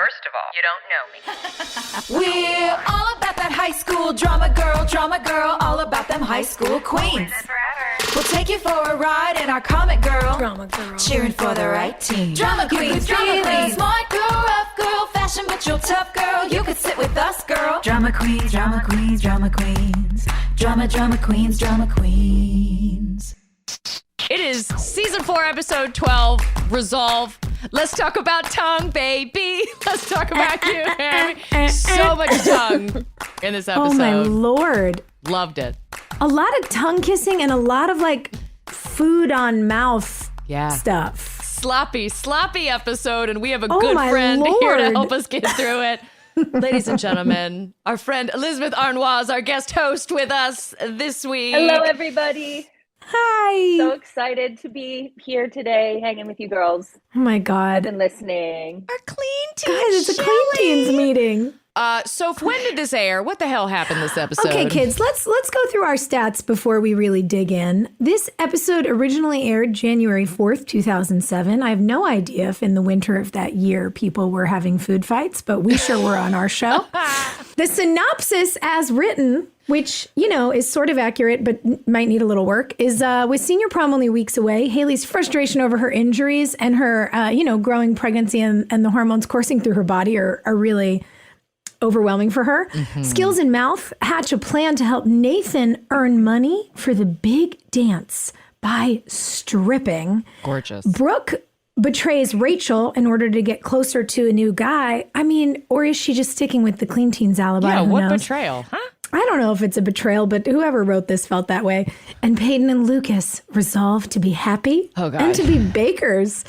First of all, you don't know me. We're all about that high school drama girl, all about them high school queens. We'll take you for a ride in our comic girl, cheering for the right team. Drama queens, smart girl, rough girl, fashion but you're tough girl. You could sit with us, girl. Drama queens, drama queens, drama queens, drama queens, drama queens. It is season 4, episode 12, Resolve. Let's talk about tongue, baby. Let's talk about you, Harry. So much tongue in this episode. Oh, my Lord. Loved it. A lot of tongue kissing and a lot of, like, food on mouth stuff. Sloppy episode, and we have a Oh, good my friend Lord. here to help us get through it. Ladies and gentlemen, our friend Elisabeth Harnois is our guest host with us this week. Hello, everybody. Hi. So excited to be here today, hanging with you girls. Oh, my God. I've been listening. Our clean teens. Guys, it's a clean teens meeting. Soph, when did this air? What the hell happened this episode? Okay, kids, let's go through our stats before we really dig in. This episode originally aired January 4th, 2007. I have no idea if in the winter of that year people were having food fights, but we sure were on our show. The synopsis as written, which, you know, is sort of accurate but might need a little work, is with senior prom only weeks away, Haley's frustration over her injuries and her, growing pregnancy and the hormones coursing through her body are really overwhelming for her. Mm-hmm. Skills in mouth hatch a plan to help Nathan earn money for the big dance by stripping. Gorgeous. Brooke betrays Rachel in order to get closer to a new guy. I mean, or is she just sticking with the clean teens alibi? Yeah, Who what knows? betrayal, huh? I don't know if it's a betrayal, but whoever wrote this felt that way. And Peyton and Lucas resolve to be happy and to be bakers.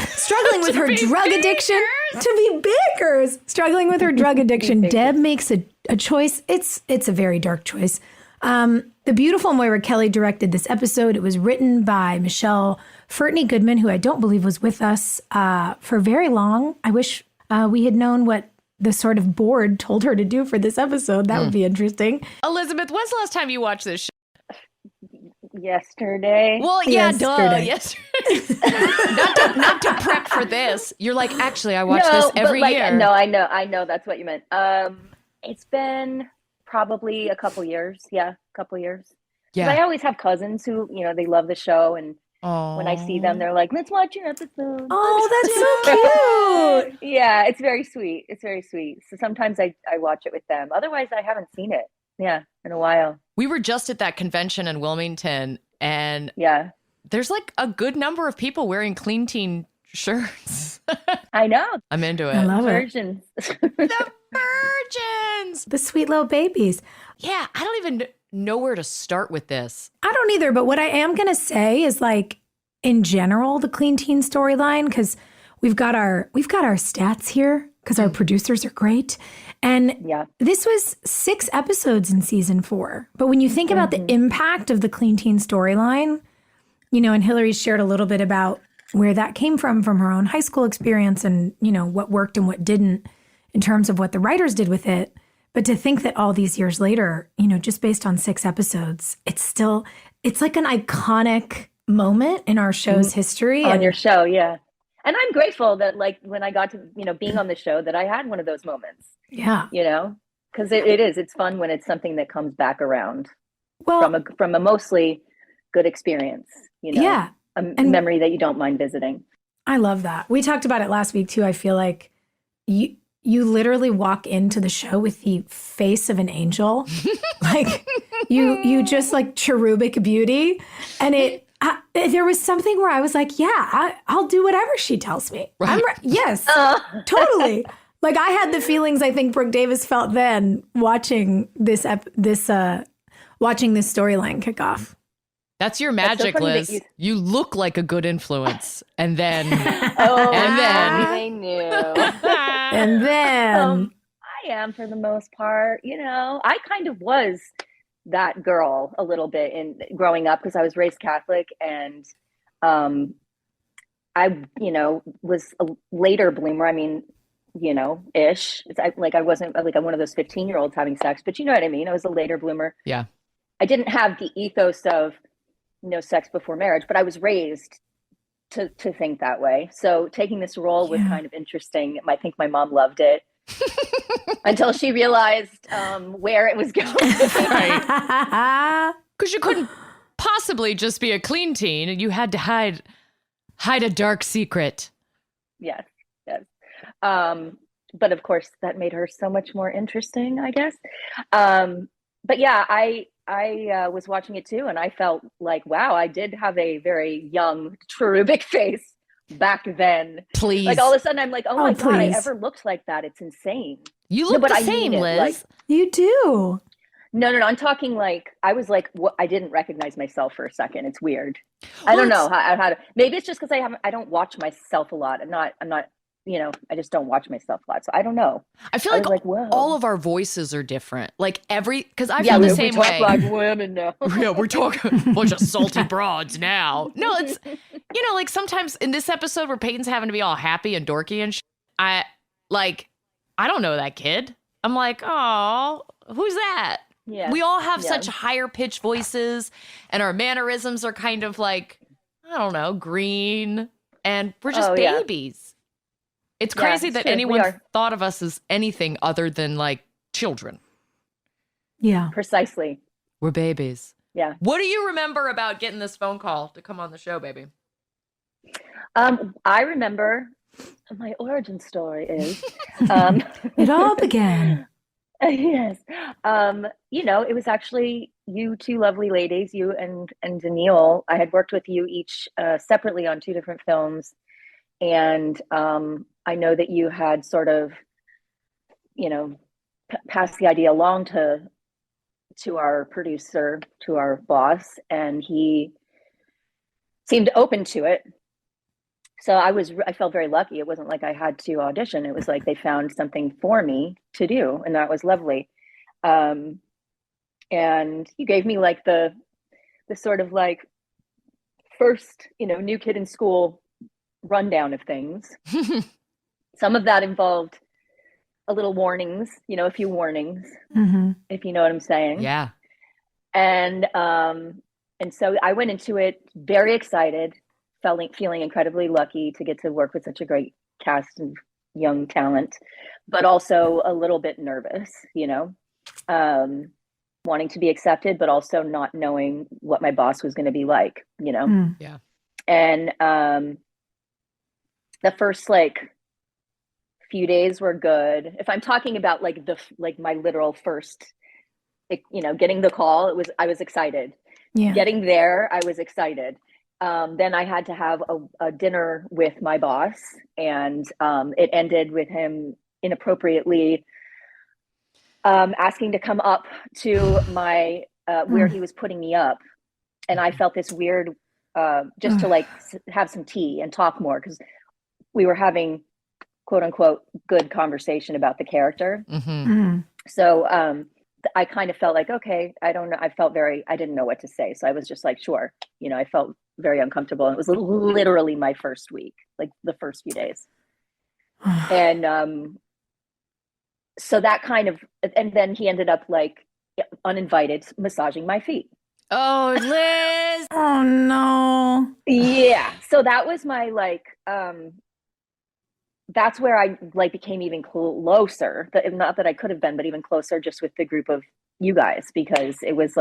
Struggling with her drug addiction. To be bakers. Struggling with her drug addiction. Deb makes a choice. It's a very dark choice. The beautiful Moira Kelly directed this episode. It was written by Michelle Fertney Goodman, who I don't believe was with us for very long. I wish we had known what the sort of board told her to do for this episode. That would be interesting. Elisabeth, when's the last time you watched this show? Yesterday. Well, yeah, Yesterday. Yesterday. not to prep for this. You're like, actually, I watch this every year. No, I know that's what you meant. It's been probably a couple years. Yeah, a couple years. Yeah. I always have cousins who, they love the show, and when I see them, they're like, let's watch your episode. Oh, that's so cute. Yeah, it's very sweet. It's very sweet. So sometimes I watch it with them. Otherwise, I haven't seen it. Yeah, in a while. We were just at that convention in Wilmington, and there's like a good number of people wearing clean teen shirts. I know. I'm into it. I love Virgins. The virgins. The sweet little babies. Yeah, I don't even know where to start with this. I don't either, but what I am going to say is, like, in general, the clean teen storyline, because we've got our stats here because our producers are great. And this was 6 episodes in season 4. But when you think about the impact of the clean teen storyline, and Hilarie shared a little bit about where that came from her own high school experience and, what worked and what didn't in terms of what the writers did with it. But to think that all these years later, just based on 6 episodes, it's like an iconic moment in our show's history. On your show, yeah. And I'm grateful that, like, when I got to, being on the show, that I had one of those moments. Yeah. Because it's fun when it's something that comes back around from a mostly good experience, Yeah. A memory that you don't mind visiting. I love that. We talked about it last week too. I feel like you literally walk into the show with the face of an angel. Like you just like cherubic beauty. And there was something where I was like, I'll do whatever she tells me. Right. Yes, totally. Like I had the feelings I think Brooke Davis felt then watching this storyline kick off. That's your magic, Liz. You look like a good influence. And then I knew. And then I am, for the most part. I kind of was that girl a little bit in growing up because I was raised Catholic, and I was a later bloomer. I mean, ish. I wasn't like I'm one of those 15-year-olds having sex, but you know what I mean. I was a later bloomer. Yeah. I didn't have the ethos of no sex before marriage, but I was raised to think that way. So taking this role was kind of interesting. I think my mom loved it until she realized where it was going. Right. Because you couldn't possibly just be a clean teen, and you had to hide a dark secret. Yes. But of course, that made her so much more interesting, I guess. But yeah, I was watching it too, and I felt like, wow, I did have a very young, cherubic face back then. Please. Like all of a sudden, I'm like, oh my God, I please. ever looked like that. It's insane. You look the same, Liz. Like, You do. no. I'm talking like, I was like, what? I didn't recognize myself for a second. It's weird. I don't know how to, maybe it's just because I don't watch myself a lot. I'm not, I just don't watch myself a lot. So I don't know. I feel like whoa. all of our voices are different. Like because I feel the same way. We talk like women now. Yeah, we're talking a bunch of salty broads now. No, it's, like sometimes in this episode where Peyton's having to be all happy and dorky and I don't know that kid. I'm like, oh, who's that? Yeah. We all have such higher pitched voices, and our mannerisms are kind of like, I don't know, green, and we're just babies. It's crazy that anyone thought of us as anything other than like children. Yeah. Precisely. We're babies. Yeah. What do you remember about getting this phone call to come on the show, baby? I remember my origin story is It all began. yes. It was actually you two lovely ladies, you and Danielle. I had worked with you each separately on 2 different films. And I know that you had sort of, passed the idea along to our producer, to our boss, and he seemed open to it. So I felt very lucky. It wasn't like I had to audition. It was like they found something for me to do, and that was lovely. And you gave me like the sort of like first, new kid in school rundown of things. Some of that involved a little warnings, a few warnings, if you know what I'm saying. Yeah. And so I went into it very excited, feeling incredibly lucky to get to work with such a great cast of young talent, but also a little bit nervous, wanting to be accepted, but also not knowing what my boss was going to be like, Yeah. And the first few days were good. If I'm talking about my literal first, getting the call, I was excited. Yeah. Getting there, I was excited. Then I had to have a dinner with my boss, and it ended with him inappropriately asking to come up to my where he was putting me up, and I felt this weird just to have some tea and talk more, because we were having quote unquote good conversation about the character. So I kind of felt like, okay, I don't know. I didn't know what to say. So I was just like, sure. I felt very uncomfortable. And it was literally my first week, like the first few days. And so that kind of, and then he ended up uninvited massaging my feet. Oh, Liz. Oh no. Yeah. So that was my that's where I became even closer. Not that I could have been, but even closer just with the group of you guys, because it was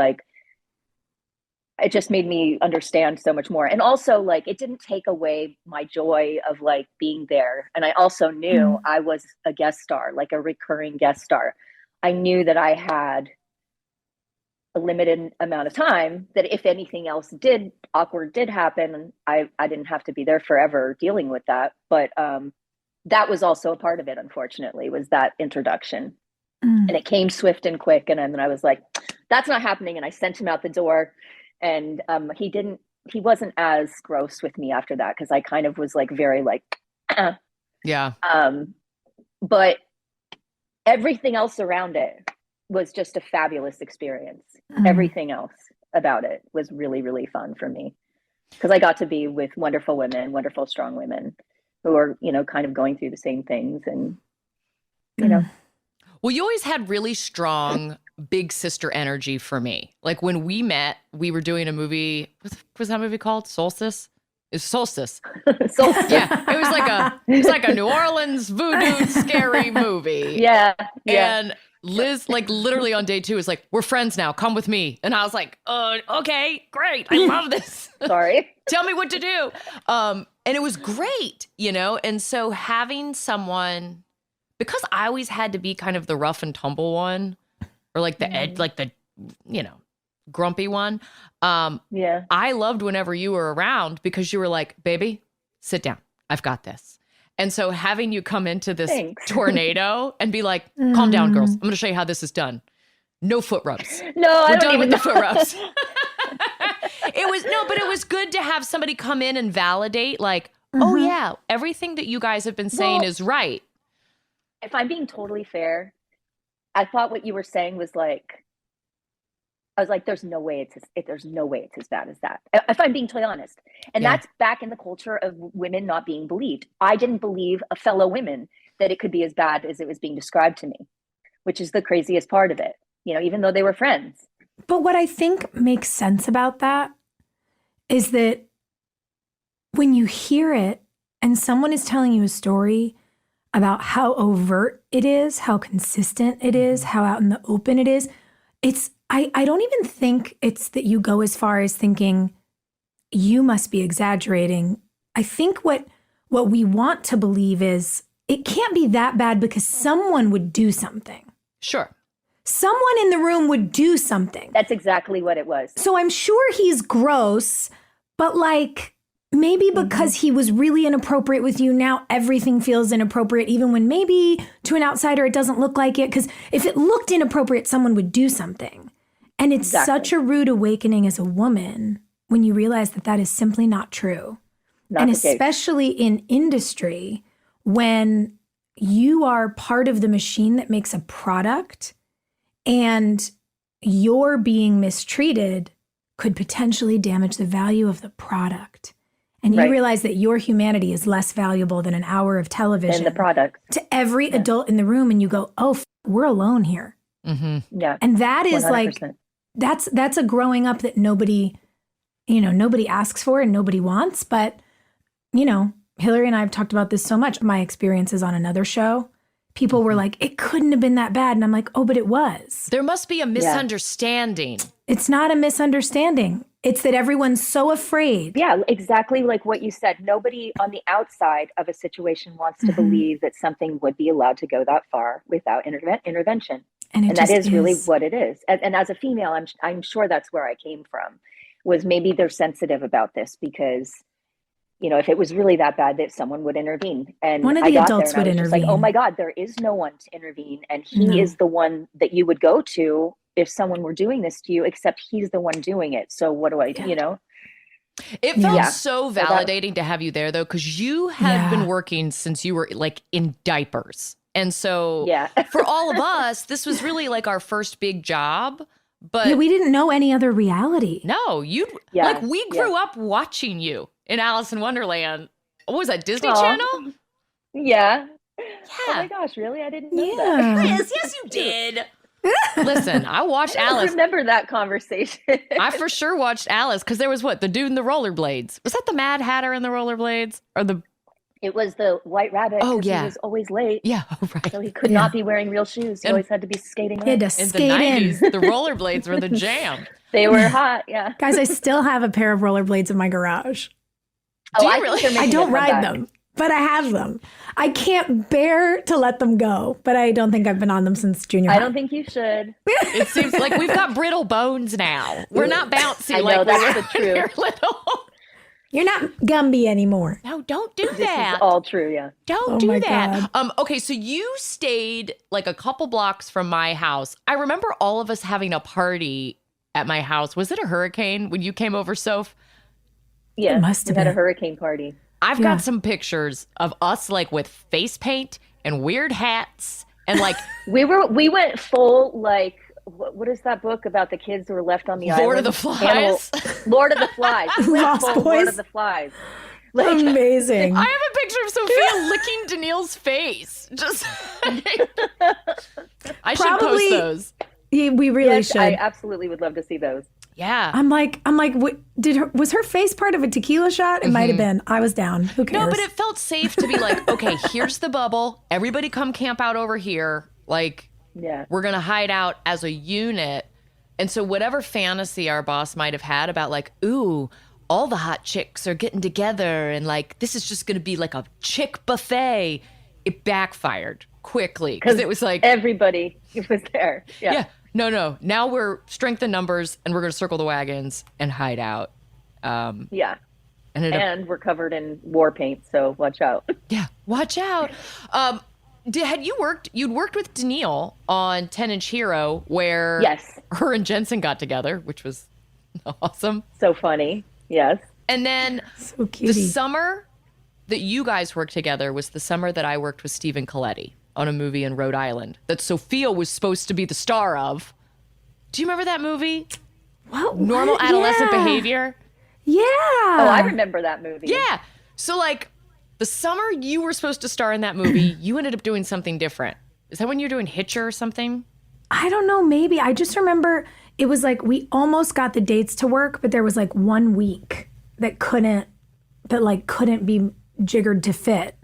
it just made me understand so much more. And also it didn't take away my joy of being there. And I also knew I was a guest star, a recurring guest star. I knew that I had a limited amount of time, that if anything else awkward did happen, I didn't have to be there forever dealing with that. But that was also a part of it, unfortunately, was that introduction. And it came swift and quick. And then I was like, that's not happening. And I sent him out the door. And he wasn't as gross with me after that, because I kind of was very yeah. But everything else around it was just a fabulous experience. Everything else about it was really, really fun for me, because I got to be with wonderful women, wonderful, strong women who are, kind of going through the same things. And, Well, you always had really strong big sister energy for me. When we met, we were doing a movie. What was that movie called? Solstice? It's solstice. Solstice. Yeah, it was like a New Orleans voodoo scary movie. Yeah. And Liz, like literally on day 2, is like, we're friends now. Come with me. And I was like, okay, great. I love this. Sorry. Tell me what to do. And it was great, you know? And so having someone, because I always had to be kind of the rough and tumble one, or like the edge, like the, you know, grumpy one. I loved whenever you were around because you were like, baby, sit down. I've got this. And so having you come into this tornado and be like, calm down, girls. I'm going to show you how this is done. No foot rubs. No, we're I don't done even with know. the foot rubs. But it was good to have somebody come in and validate, like, oh yeah, everything that you guys have been saying is right. If I'm being totally fair, I thought what you were saying was like, I was like, there's no way it's as bad as that. If I'm being totally honest. And that's back in the culture of women not being believed. I didn't believe a fellow women that it could be as bad as it was being described to me, which is the craziest part of it, you know, even though they were friends. But what I think makes sense about that is that when you hear it and someone is telling you a story about how overt it is, how consistent it is, how out in the open it is, I don't even think it's that you go as far as thinking you must be exaggerating. I think what we want to believe is it can't be that bad because someone would do something. Sure. Someone in the room would do something. That's exactly what it was. So I'm sure he's gross, but like maybe because he was really inappropriate with you, now everything feels inappropriate, even when maybe to an outsider it doesn't look like it. Because if it looked inappropriate, someone would do something. And it's such a rude awakening as a woman when you realize that that is simply not true. And especially in industry, when you are part of the machine that makes a product and you're being mistreated could potentially damage the value of the product. And you realize that your humanity is less valuable than an hour of television. And the product. To every adult in the room, and you go, oh, we're alone here. Mm-hmm. Yeah. And that is 100%. like, that's a growing up that nobody asks for and nobody wants. But, you know, Hilarie and I have talked about this so much. My experiences on another show, people were like, it couldn't have been that bad. And I'm like, oh, but it was. There must be a misunderstanding. It's not a misunderstanding. It's that everyone's so afraid. Yeah, exactly like what you said. Nobody on the outside of a situation wants to believe that something would be allowed to go that far without intervention. And that is really what it is. And as a female, I'm sure that's where I came from, was maybe they're sensitive about this because, you know, if it was really that bad, that someone would intervene. And one of the adults would intervene. Like, oh my God, there is no one to intervene. And he is the one that you would go to if someone were doing this to you, except he's the one doing it. So what do I do, you know? It felt so validating to have you there, though, because you had been working since you were like in diapers. And so for all of us, this was really like our first big job. But we didn't know any other reality. No, like we grew up watching you in Alice in Wonderland. What was that, Disney Channel? Yeah. Oh my gosh, really? I didn't know that. Yes, you did. Listen, I watched Alice. I remember that conversation. I for sure watched Alice because there was the dude in the rollerblades. Was that the Mad Hatter in the rollerblades? Or It was the White Rabbit. Oh, yeah. He was always late. Yeah, right. So he could not be wearing real shoes. He always had to be skating. He had to in skate the 90s, the rollerblades were the jam. They were hot, yeah. Guys, I still have a pair of rollerblades in my garage. Do you really? I don't ride them, but I have them. I can't bear to let them go, but I don't think I've been on them since junior high. I don't think you should. It seems like we've got brittle bones now. We're not bouncy I know, like that's we were the truth. when we were little. You're not Gumby anymore. No, don't do This that. is all true, yeah. Don't do that. Okay, so you stayed like a couple blocks from my house. I remember all of us having a party at my house. Was it a hurricane when you came over, Soph? Yeah, It must have we had a been. hurricane party. I've got some pictures of us like with face paint and weird hats and like We went full like what is that book about the kids who were left on the island? Lord of the Flies. Lord of the Flies. We went Lost full Boys. Lord of the Flies. Like, Amazing. I have a picture of Sophia licking Daniil's face. Just I should post Probably- those. Yeah, we really yes, should. I absolutely would love to see those. Yeah. I'm like, what, was her face part of a tequila shot? It might have been. I was down. Who cares? No, but it felt safe to be like, okay, here's the bubble. Everybody come camp out over here. Like, we're going to hide out as a unit. And so whatever fantasy our boss might have had about like, ooh, all the hot chicks are getting together and like, this is just going to be like a chick buffet. It backfired quickly because it was like everybody was there. Yeah. No. Now we're strength in numbers and we're going to circle the wagons and hide out. And we're covered in war paint. So watch out. Yeah. Watch out. You'd worked with Danielle on 10-Inch Hero where her and Jensen got together, which was awesome. So funny. Yes. And then so the summer that you guys worked together was the summer that I worked with Stephen Coletti on a movie in Rhode Island that Sophia was supposed to be the star of. Do you remember that movie? Normal Adolescent Behavior? Yeah. Oh, I remember that movie. Yeah. So like the summer you were supposed to star in that movie, you ended up doing something different. Is that when you're doing Hitcher or something? I don't know. Maybe. I just remember it was like we almost got the dates to work, but there was like 1 week that couldn't be jiggered to fit.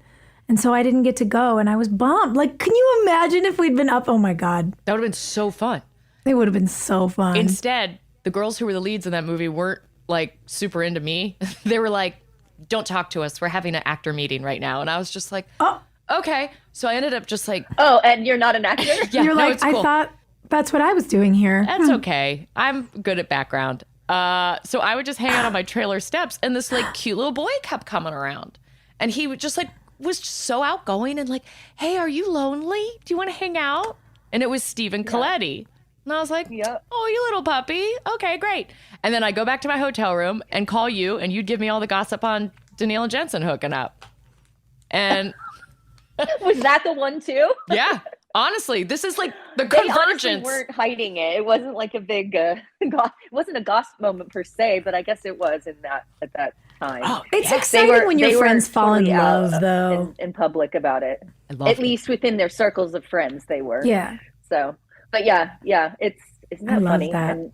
And so I didn't get to go and I was bummed. Like, can you imagine if we'd been up? Oh my God. That would have been so fun. It would have been so fun. Instead, the girls who were the leads in that movie weren't like super into me. They were like, don't talk to us. We're having an actor meeting right now. And I was just like, oh, okay. So I ended up just like, oh, and you're not an actor? Yeah, you're like, cool. I thought that's what I was doing here. That's okay. I'm good at background. So I would just hang out on my trailer steps and this like cute little boy kept coming around. And he would just like, was so outgoing and like, hey, are you lonely? Do you want to hang out? And it was Stephen Coletti. And I was like, oh, you little puppy. Okay, great. And then I go back to my hotel room and call you and you'd give me all the gossip on Danielle and Jensen hooking up. And was that the one too? Yeah. Honestly, this is like the convergence. They weren't hiding it. It wasn't like a big, it wasn't a gossip moment per se, but I guess it was at that time. Oh, it's exciting when your friends fall in love, though. In public about it. At least within their circles of friends, they were. Yeah. So, but isn't that funny? That.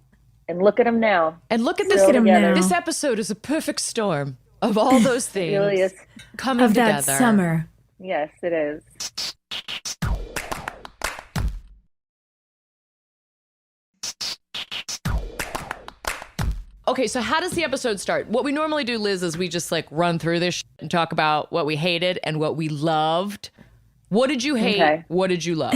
And look at them now. And look at this. This episode is a perfect storm of all those things. It really is. Coming together. That summer. Yes, it is. Okay, so how does the episode start? What we normally do, Liz, is we just like run through this and talk about what we hated and what we loved. What did you hate? Okay. What did you love?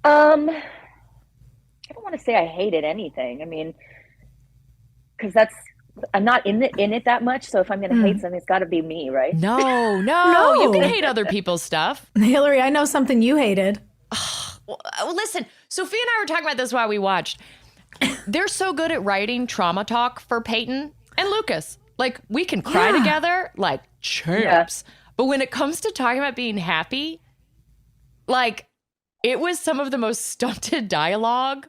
I don't want to say I hated anything. I mean, because I'm not in it that much. So if I'm going to hate something, it's got to be me, right? No, you can hate other people's stuff. Hilarie, I know something you hated. Well, listen, Sophia and I were talking about this while we watched. They're so good at writing trauma talk for Peyton and Lucas. Like, we can cry together like champs. Yeah. But when it comes to talking about being happy, like, it was some of the most stunted dialogue.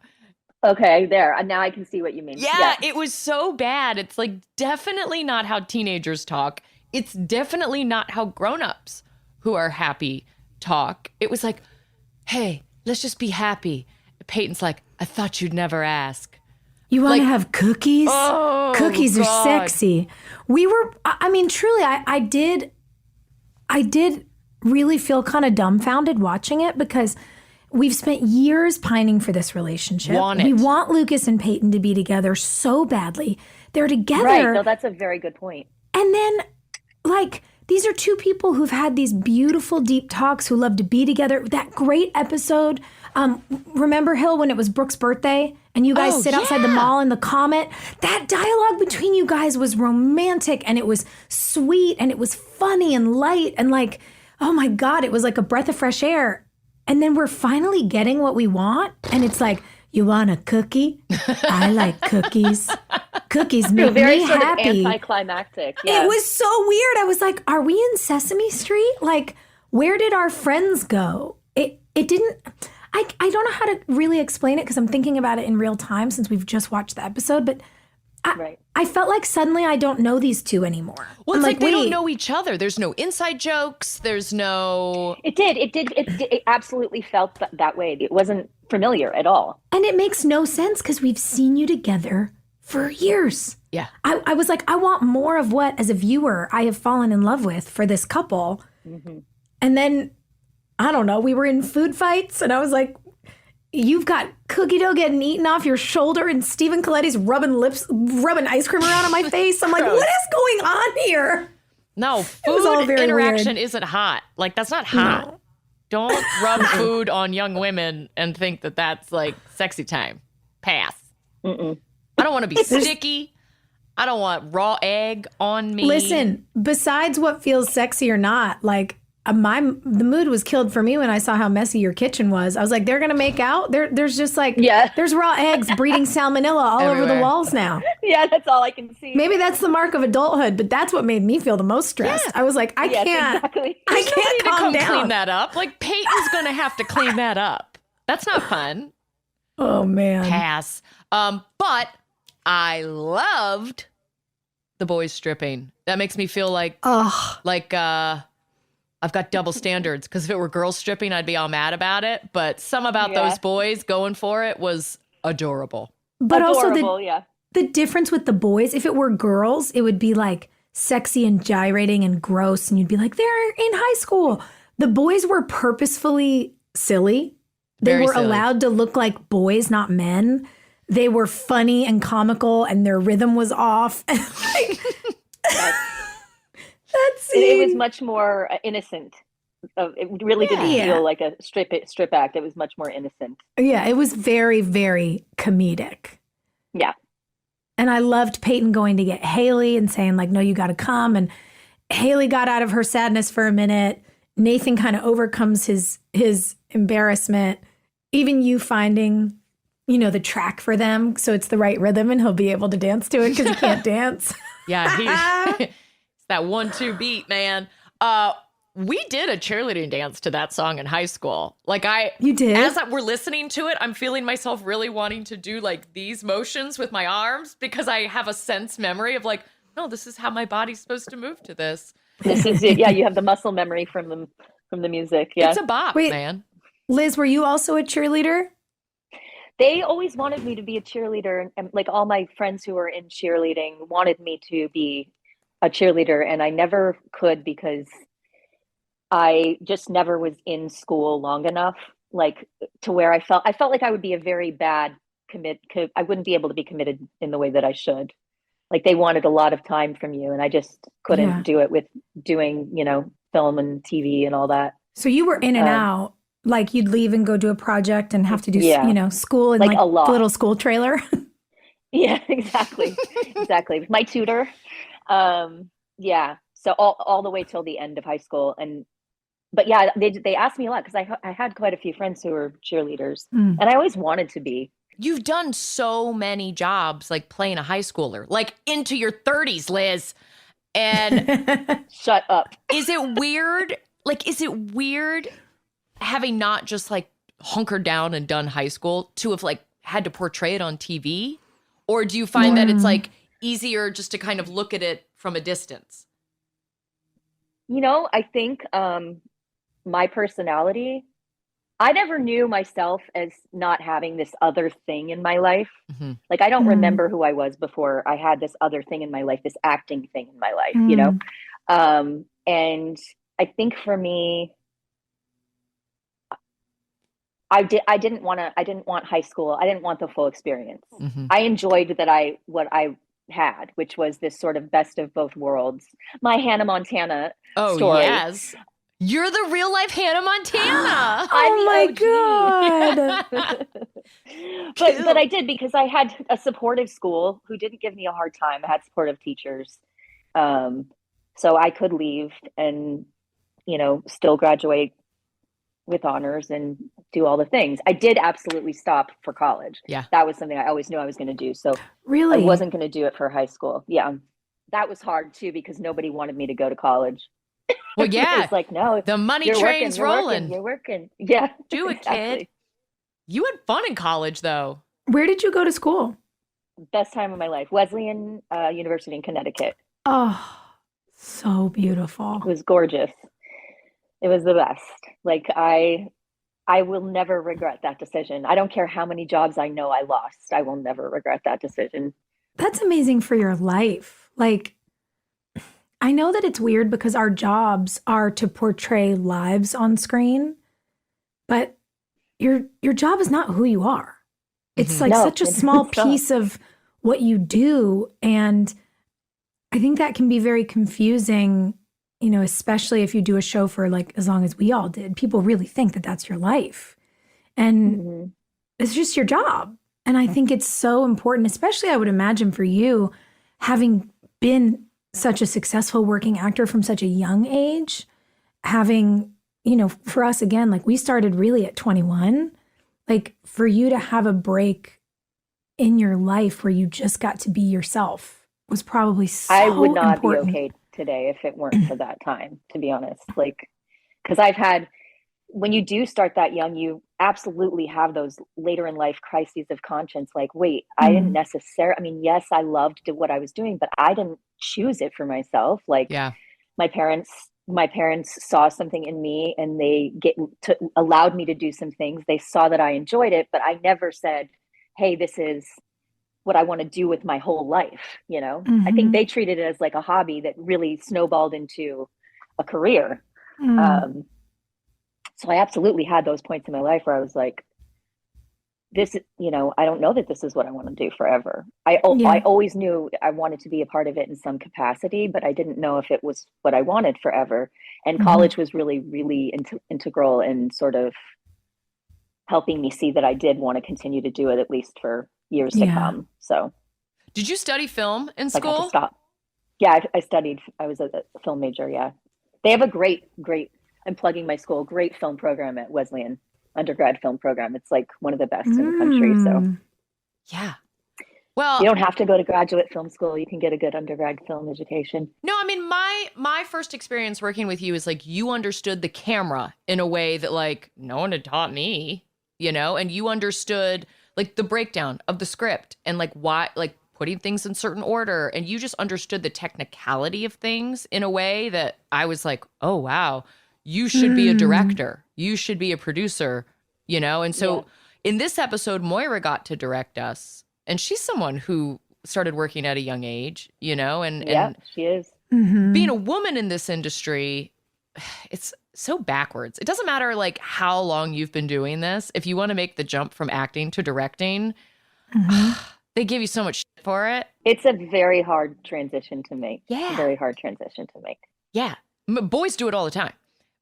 Okay, there. Now I can see what you mean. Yeah, it was so bad. It's like definitely not how teenagers talk. It's definitely not how grown-ups who are happy talk. It was like, hey, let's just be happy. Peyton's like, I thought you'd never ask. You want to have cookies? Oh, cookies are sexy. We were, I mean, truly, I did really feel kind of dumbfounded watching it because we've spent years pining for this relationship. We want Lucas and Peyton to be together so badly. They're together. Right, no, that's a very good point. And then, like, these are two people who've had these beautiful, deep talks, who love to be together. That great episode, remember, Hill, when it was Brooke's birthday and you guys sit outside the mall in the Comet? That dialogue between you guys was romantic and it was sweet and it was funny and light and like, oh my God, it was like a breath of fresh air. And then we're finally getting what we want. And it's like, you want a cookie? I like cookies. Cookies make me happy. Very anticlimactic. Yeah. It was so weird. I was like, are we in Sesame Street? Like, where did our friends go? It didn't... I don't know how to really explain it because I'm thinking about it in real time since we've just watched the episode, but I felt like suddenly I don't know these two anymore. Well, it's like they don't know each other. There's no inside jokes. There's no... It absolutely felt that way. It wasn't familiar at all. And it makes no sense because we've seen you together for years. Yeah. I was like, I want more of what, as a viewer, I have fallen in love with for this couple. Mm-hmm. And then, I don't know, we were in food fights and I was like, you've got cookie dough getting eaten off your shoulder and Stephen Coletti's rubbing ice cream around on my face. I'm like, what is going on here? No, food interaction isn't hot. Like, that's not hot. No. Don't rub food on young women and think that that's like sexy time. Pass. Mm-mm. I don't want to be sticky. I don't want raw egg on me. Listen, besides what feels sexy or not, like the mood was killed for me when I saw how messy your kitchen was. I was like, they're going to make out? There's just like, there's raw eggs breeding salmonella all over the walls now. Yeah, that's all I can see. Maybe that's the mark of adulthood, but that's what made me feel the most stressed. Yeah. I was like, I can't calm down. Clean that up. Like, Peyton's going to have to clean that up. That's not fun. Oh, man. Pass. But I loved the boys stripping. That makes me feel like, I've got double standards, because if it were girls stripping, I'd be all mad about it. But some about those boys going for it was adorable. But also the difference with the boys, if it were girls, it would be like sexy and gyrating and gross. And you'd be like, they're in high school. The boys were purposefully silly. They were allowed to look like boys, not men. They were funny and comical and their rhythm was off. It was much more innocent. It really didn't feel like a strip act. It was much more innocent. Yeah, it was very, very comedic. Yeah. And I loved Peyton going to get Haley and saying like, no, you got to come. And Haley got out of her sadness for a minute. Nathan kind of overcomes his embarrassment. Even you finding, the track for them so it's the right rhythm and he'll be able to dance to it because he can't dance. Yeah, it's that 1-2 beat, man. We did a cheerleading dance to that song in high school. You did? As we're listening to it, I'm feeling myself really wanting to do like these motions with my arms because I have a sense memory of like, no, this is how my body's supposed to move to this. This is it. Yeah, you have the muscle memory from the music. Yeah, it's a bop, man. Liz, were you also a cheerleader? They always wanted me to be a cheerleader, and like all my friends who were in cheerleading wanted me to be a cheerleader, and I never could because I just never was in school long enough, like to where I felt like I would be a very bad I wouldn't be able to be committed in the way that I should. Like they wanted a lot of time from you, and I just couldn't do it with doing, film and TV and all that. So you were in and out. Like you'd leave and go do a project and have to do, school in like a little school trailer. Yeah, exactly. Exactly. My tutor. So all the way till the end of high school. But yeah, they asked me a lot because I had quite a few friends who were cheerleaders and I always wanted to be. You've done so many jobs, like playing a high schooler, like into your 30s, Liz. And shut up. Is it weird? Is it weird having not just like hunkered down and done high school to have like had to portray it on TV? Or do you find that it's like easier just to kind of look at it from a distance? I think my personality, I never knew myself as not having this other thing in my life. Mm-hmm. Like I don't remember who I was before I had this other thing in my life, this acting thing in my life, and I think for me, I didn't want high school. I didn't want the full experience. Mm-hmm. I enjoyed what I had, which was this sort of best of both worlds. My Hannah Montana story. Yes. You're the real life Hannah Montana. Oh my God. but I did because I had a supportive school who didn't give me a hard time. I had supportive teachers. So I could leave and, still graduate with honors and do all the things. I did absolutely stop for college. Yeah. That was something I always knew I was going to do. So really, I wasn't going to do it for high school. Yeah. That was hard too, because nobody wanted me to go to college. Well, yeah. It's like, no, the money train's rolling. You're working. Yeah. Do it, kid. You had fun in college though. Where did you go to school? Best time of my life. Wesleyan University in Connecticut. Oh, so beautiful. It was gorgeous. It was the best. Like I I will never regret that decision. I don't care how many jobs I know I lost. I will never regret that decision. That's amazing for your life. Like, I know that it's weird because our jobs are to portray lives on screen, but your job is not who you are. It's like such a small piece of what you do. And I think that can be very confusing, you know, especially if you do a show for like as long as we all did. People really think that that's your life. And it's just your job. And I think it's so important, especially I would imagine for you, having been such a successful working actor from such a young age, having, you know, for us again, like we started really at 21, like for you to have a break in your life where you just got to be yourself was probably so I would not important. be okay today if it weren't for that time, to be honest. Like, because I've had, when you do start that young, you absolutely have those later in life crises of conscience. Like, wait, I didn't necessarily, I mean, yes, I loved what I was doing, but I didn't choose it for myself. Like my parents saw something in me and they allowed me to do some things. They saw that I enjoyed it, but I never said, hey, this is what I want to do with my whole life. You know, I think they treated it as like a hobby that really snowballed into a career. So I absolutely had those points in my life where I was like, this, you know, I don't know that this is what I want to do forever. I always knew I wanted to be a part of it in some capacity, but I didn't know if it was what I wanted forever. And college was really, really integral in sort of helping me see that I did want to continue to do it at least for years to come. So, did you study film in school? I had to stop. Yeah, I studied. I was a film major. Yeah, they have a great. I'm plugging my school. Great film program at Wesleyan, undergrad film program. It's like one of the best in the country. So, yeah. Well, you don't have to go to graduate film school. You can get a good undergrad film education. No, I mean, my first experience working with you is like you understood the camera in a way that like no one had taught me, you know, and you understood like the breakdown of the script and like why, like putting things in certain order. And you just understood the technicality of things in a way that I was like, oh, wow, you should be a director. You should be a producer, you know? And so in this episode, Moira got to direct us. And she's someone who started working at a young age, you know? And she is. Being a woman in this industry, it's so backwards. It doesn't matter like how long you've been doing this. If you want to make the jump from acting to directing, they give you so much shit for it. It's a very hard transition to make. Yeah. Very hard transition to make. Yeah. Boys do it all the time.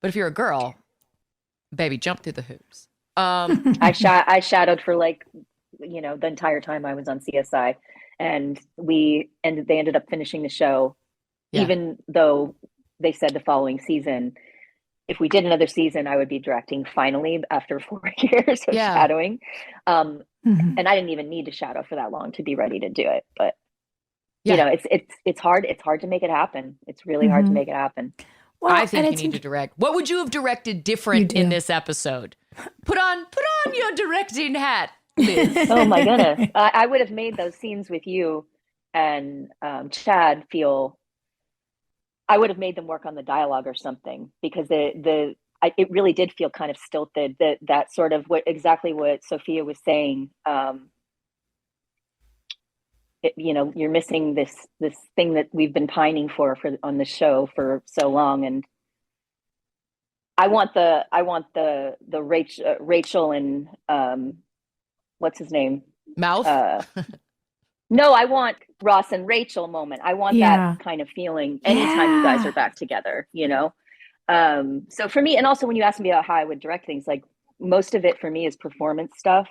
But if you're a girl, baby, jump through the hoops. I shadowed for like, you know, the entire time I was on CSI, and they ended up finishing the show, even though they said the following season, if we did another season, I would be directing finally after 4 years of shadowing. And I didn't even need to shadow for that long to be ready to do it. But you know, it's hard. It's hard to make it happen. It's really hard to make it happen. Well, I think you need to direct. What would you have directed different in this episode? Put on your directing hat, Liz. Oh my goodness. I would have made those scenes with you and Chad feel, I would have made them work on the dialogue or something, because it really did feel kind of stilted, that sort of exactly what Sophia was saying. You know, you're missing this thing that we've been pining for on the show for so long. And I want the Rachel and what's his name? Mouth? No, I want Ross and Rachel moment. I want that kind of feeling anytime you guys are back together, you know? So for me, and also when you asked me about how I would direct things, like most of it for me is performance stuff.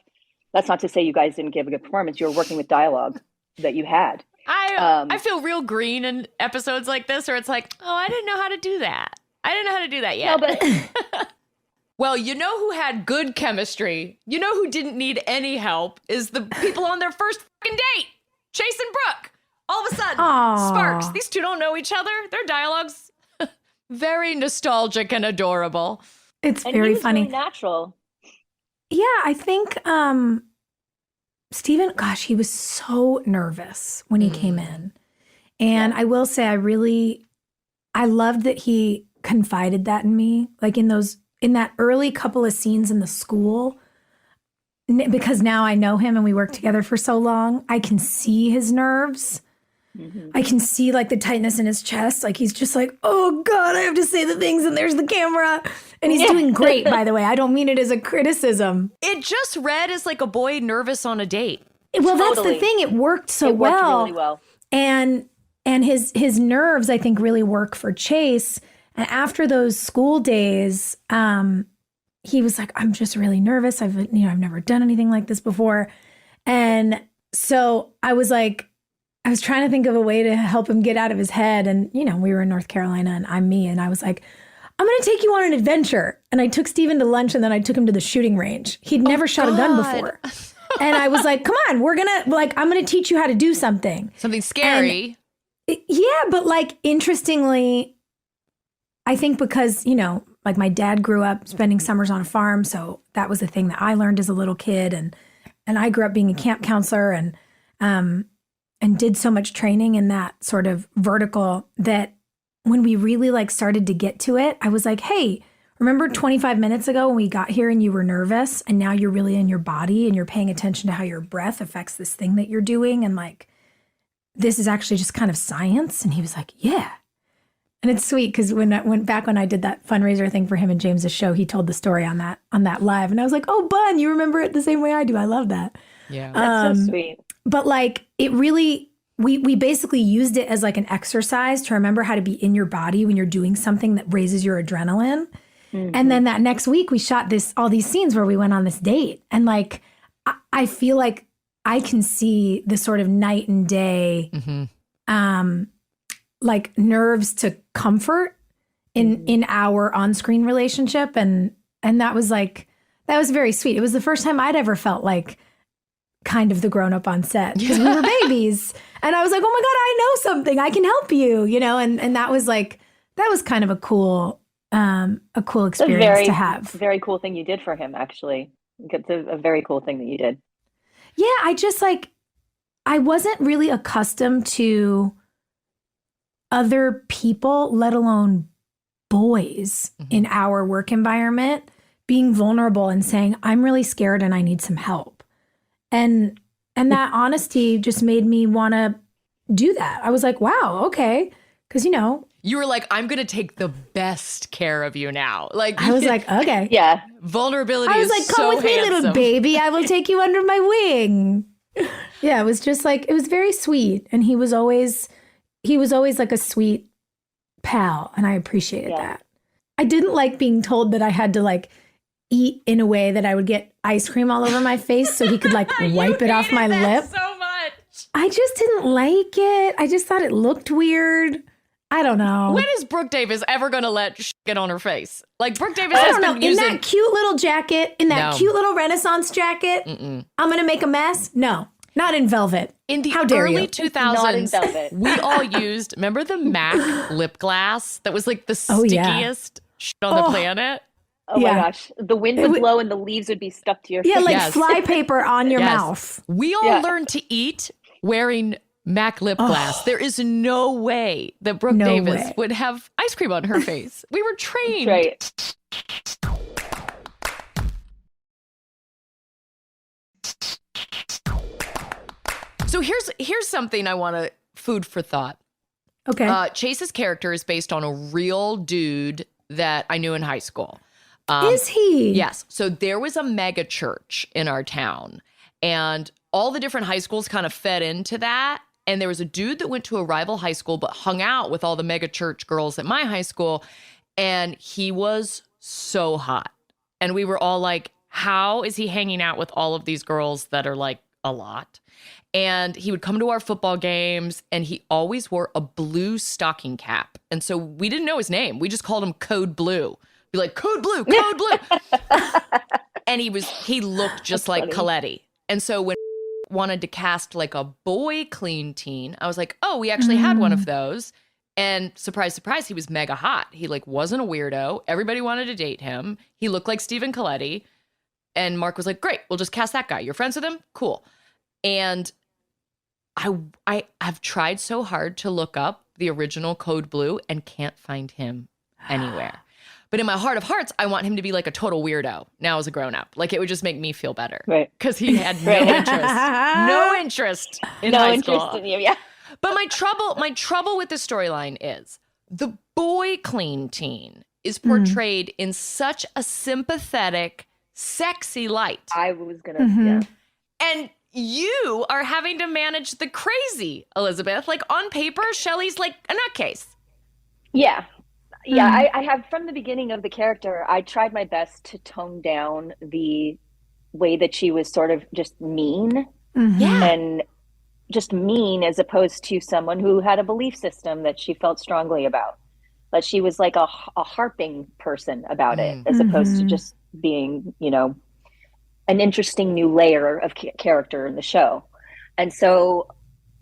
That's not to say you guys didn't give a good performance. You were working with dialogue that you had. I feel real green in episodes like this where it's like, oh, I didn't know how to do that. I didn't know how to do that yet. No, but well, you know who had good chemistry? You know who didn't need any help is the people on their first fucking date. Chase and Brooke. All of a sudden, sparks. These two don't know each other. Their dialogue's very nostalgic and adorable. It's very funny. Really natural. Yeah, I think Steven, gosh, he was so nervous when he came in. And I will say I loved that he confided that in me. Like in those in that early couple of scenes in the school, because now I know him and we work together for so long, I can see his nerves. Mm-hmm. I can see like the tightness in his chest. Like he's just like, oh God, I have to say the things and there's the camera. And he's doing great, by the way. I don't mean it as a criticism. It just read as like a boy nervous on a date. Well, that's the thing. It worked so well. It worked really well. And his nerves, I think, really work for Chase. And after those school days, he was like, I'm just really nervous. I've never done anything like this before. And so I was trying to think of a way to help him get out of his head. And, we were in North Carolina and I'm me. And I was like, I'm going to take you on an adventure. And I took Steven to lunch and then I took him to the shooting range. He'd never shot a gun before. And I was like, come on, I'm going to teach you how to do something. Something scary. Yeah, but like, interestingly, I think because, like my dad grew up spending summers on a farm. So that was a thing that I learned as a little kid. And I grew up being a camp counselor and did so much training in that sort of vertical that when we really like started to get to it, I was like, hey, remember 25 minutes ago when we got here and you were nervous and now you're really in your body and you're paying attention to how your breath affects this thing that you're doing. And like, this is actually just kind of science. And he was like, yeah. And it's sweet because when I did that fundraiser thing for him and James's show, he told the story on that live. And I was like, oh, Bun, you remember it the same way I do. I love that. Yeah. That's so sweet. But like, it really, we basically used it as like an exercise to remember how to be in your body when you're doing something that raises your adrenaline. Mm-hmm. And then that next week we shot all these scenes where we went on this date. And like, I feel like I can see the sort of night and day, like nerves to comfort in our on-screen relationship. And that was very sweet. It was the first time I'd ever felt like kind of the grown-up on set because we were babies. And I was like, oh my God, I know something. I can help you, and that was kind of a cool experience to have. Very cool thing you did for him, actually. It's a very cool thing that you did. Yeah, I wasn't really accustomed to other people, let alone boys in our work environment, being vulnerable and saying, I'm really scared and I need some help. And that honesty just made me want to do that. I was like, wow, okay. Because, you were like, I'm going to take the best care of you now. Like, I was like, okay. Yeah. Vulnerability I was like, come with me, little baby. I will take you under my wing. Yeah, it was just like, it was very sweet. And he was always like a sweet pal. And I appreciated that. I didn't like being told that I had to like eat in a way that I would get ice cream all over my face so he could like wipe it off my lip. So much. I just didn't like it. I just thought it looked weird. I don't know. When is Brooke Davis ever going to let get on her face? Like Brooke Davis I has don't know. been using... In that cute little jacket, cute little Renaissance jacket, I'm going to make a mess? No, not in velvet. In the How dare early you? 2000s, we all used, remember the MAC lip gloss that was like the stickiest shit on the planet? Oh my gosh. The wind would blow and the leaves would be stuck to your face. Yeah, like fly paper on your mouth. We all learned to eat wearing MAC lip gloss. There is no way that Brooke Davis would have ice cream on her face. We were trained. Right. So here's something I want to food for thought. Okay. Chase's character is based on a real dude that I knew in high school. Is he? Yes. So there was a mega church in our town, and all the different high schools kind of fed into that. And there was a dude that went to a rival high school but hung out with all the mega church girls at my high school. And he was so hot. And we were all like, how is he hanging out with all of these girls that are like a lot? And he would come to our football games and he always wore a blue stocking cap. And so we didn't know his name. We just called him Code Blue. Be like, Code Blue, Code Blue. And he looked just like Coletti. And so when wanted to cast like a boy clean teen, I was like, oh, we actually had one of those. And surprise, surprise, he was mega hot. He like wasn't a weirdo. Everybody wanted to date him. He looked like Stephen Coletti. And Mark was like, great, we'll just cast that guy. You're friends with him? Cool. And I've tried so hard to look up the original Code Blue and can't find him anywhere. But in my heart of hearts, I want him to be like a total weirdo now as a grown up. Like it would just make me feel better. Right. Because he had no interest in high school. No interest in you, yeah. But my trouble with the storyline is the boy clean teen is portrayed in such a sympathetic, sexy light. I was gonna, yeah. And you are having to manage the crazy, Elisabeth. Like on paper, Shelley's like a nutcase. Yeah. Yeah, I have from the beginning of the character, I tried my best to tone down the way that she was sort of just mean. Yeah. And just mean as opposed to someone who had a belief system that she felt strongly about. But she was like a harping person about it, as opposed to just being, you know, an interesting new layer of character in the show. And so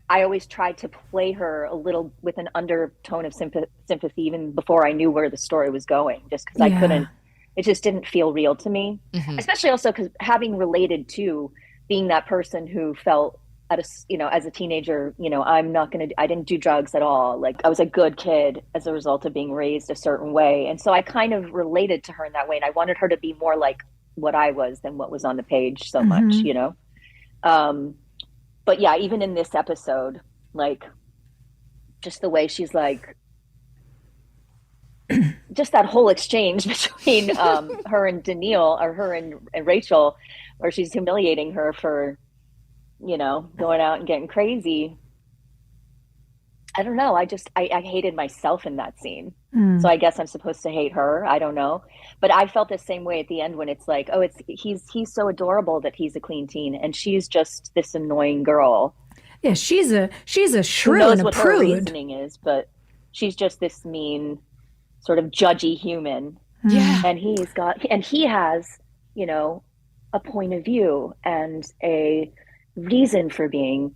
I always tried to play her a little with an undertone of sympathy even before I knew where the story was going, just because I couldn't, it just didn't feel real to me. Especially also because having related to being that person who felt as a teenager, you know, I didn't do drugs at all. Like I was a good kid as a result of being raised a certain way. And so I kind of related to her in that way. And I wanted her to be more like what I was than what was on the page so much, you know? But yeah, even in this episode, like just the way she's like, just that whole exchange between her and Daniil, or her and Rachel, where she's humiliating her for, you know, going out and getting crazy. I don't know. I hated myself in that scene. So I guess I'm supposed to hate her. I don't know. But I felt the same way at the end when it's like, oh, he's so adorable that he's a clean teen and she's just this annoying girl. Yeah, she's a shrew and and a what prude. Her reasoning is, but she's just this mean, sort of judgy human. Yeah. And he has, you know, a point of view and a reason for being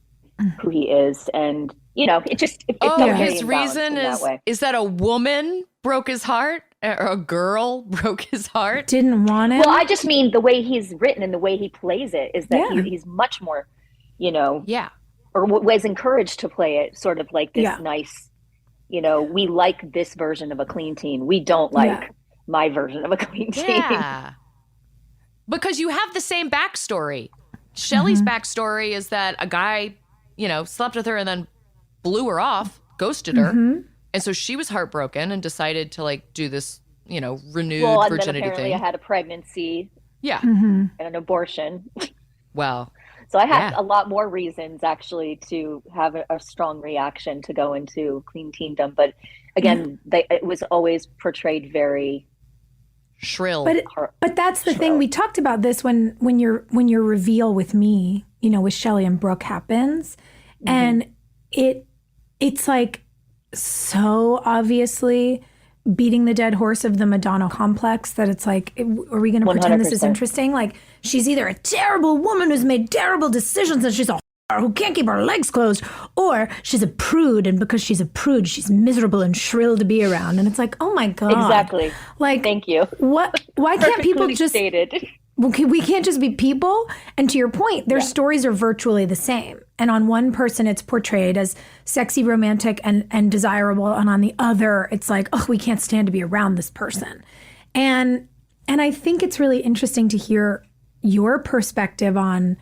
who he is. And you know, it felt very his reason is that a woman broke his heart, or a girl broke his heart. Didn't want it. Well, I just mean the way he's written and the way he plays it is that he's much more, you know, or was encouraged to play it sort of like this nice, you know, we like this version of a clean teen. We don't like my version of a clean teen. Yeah. Because you have the same backstory. Shelley's backstory is that a guy, you know, slept with her and then blew her off, ghosted her. And so she was heartbroken and decided to like do this, you know, renewed virginity and then apparently thing. I had a pregnancy. Yeah. And an abortion. Well. So I had a lot more reasons actually to have a strong reaction to go into clean teendom. But again, it was always portrayed very shrill. But that's the thing. We talked about this when your reveal with me, you know, with Shelley and Brooke happens. And it's like so obviously beating the dead horse of the Madonna complex that it's like, are we going to pretend this is interesting? Like she's either a terrible woman who's made terrible decisions and she's a who can't keep her legs closed, or she's a prude, and because she's a prude, she's miserable and shrill to be around. And it's like, oh my God. Exactly. Like, thank you. Why can't people just stated. We can't just be people. And to your point, their stories are virtually the same. And on one person, it's portrayed as sexy, romantic, and desirable. And on the other, it's like, oh, we can't stand to be around this person. And I think it's really interesting to hear your perspective on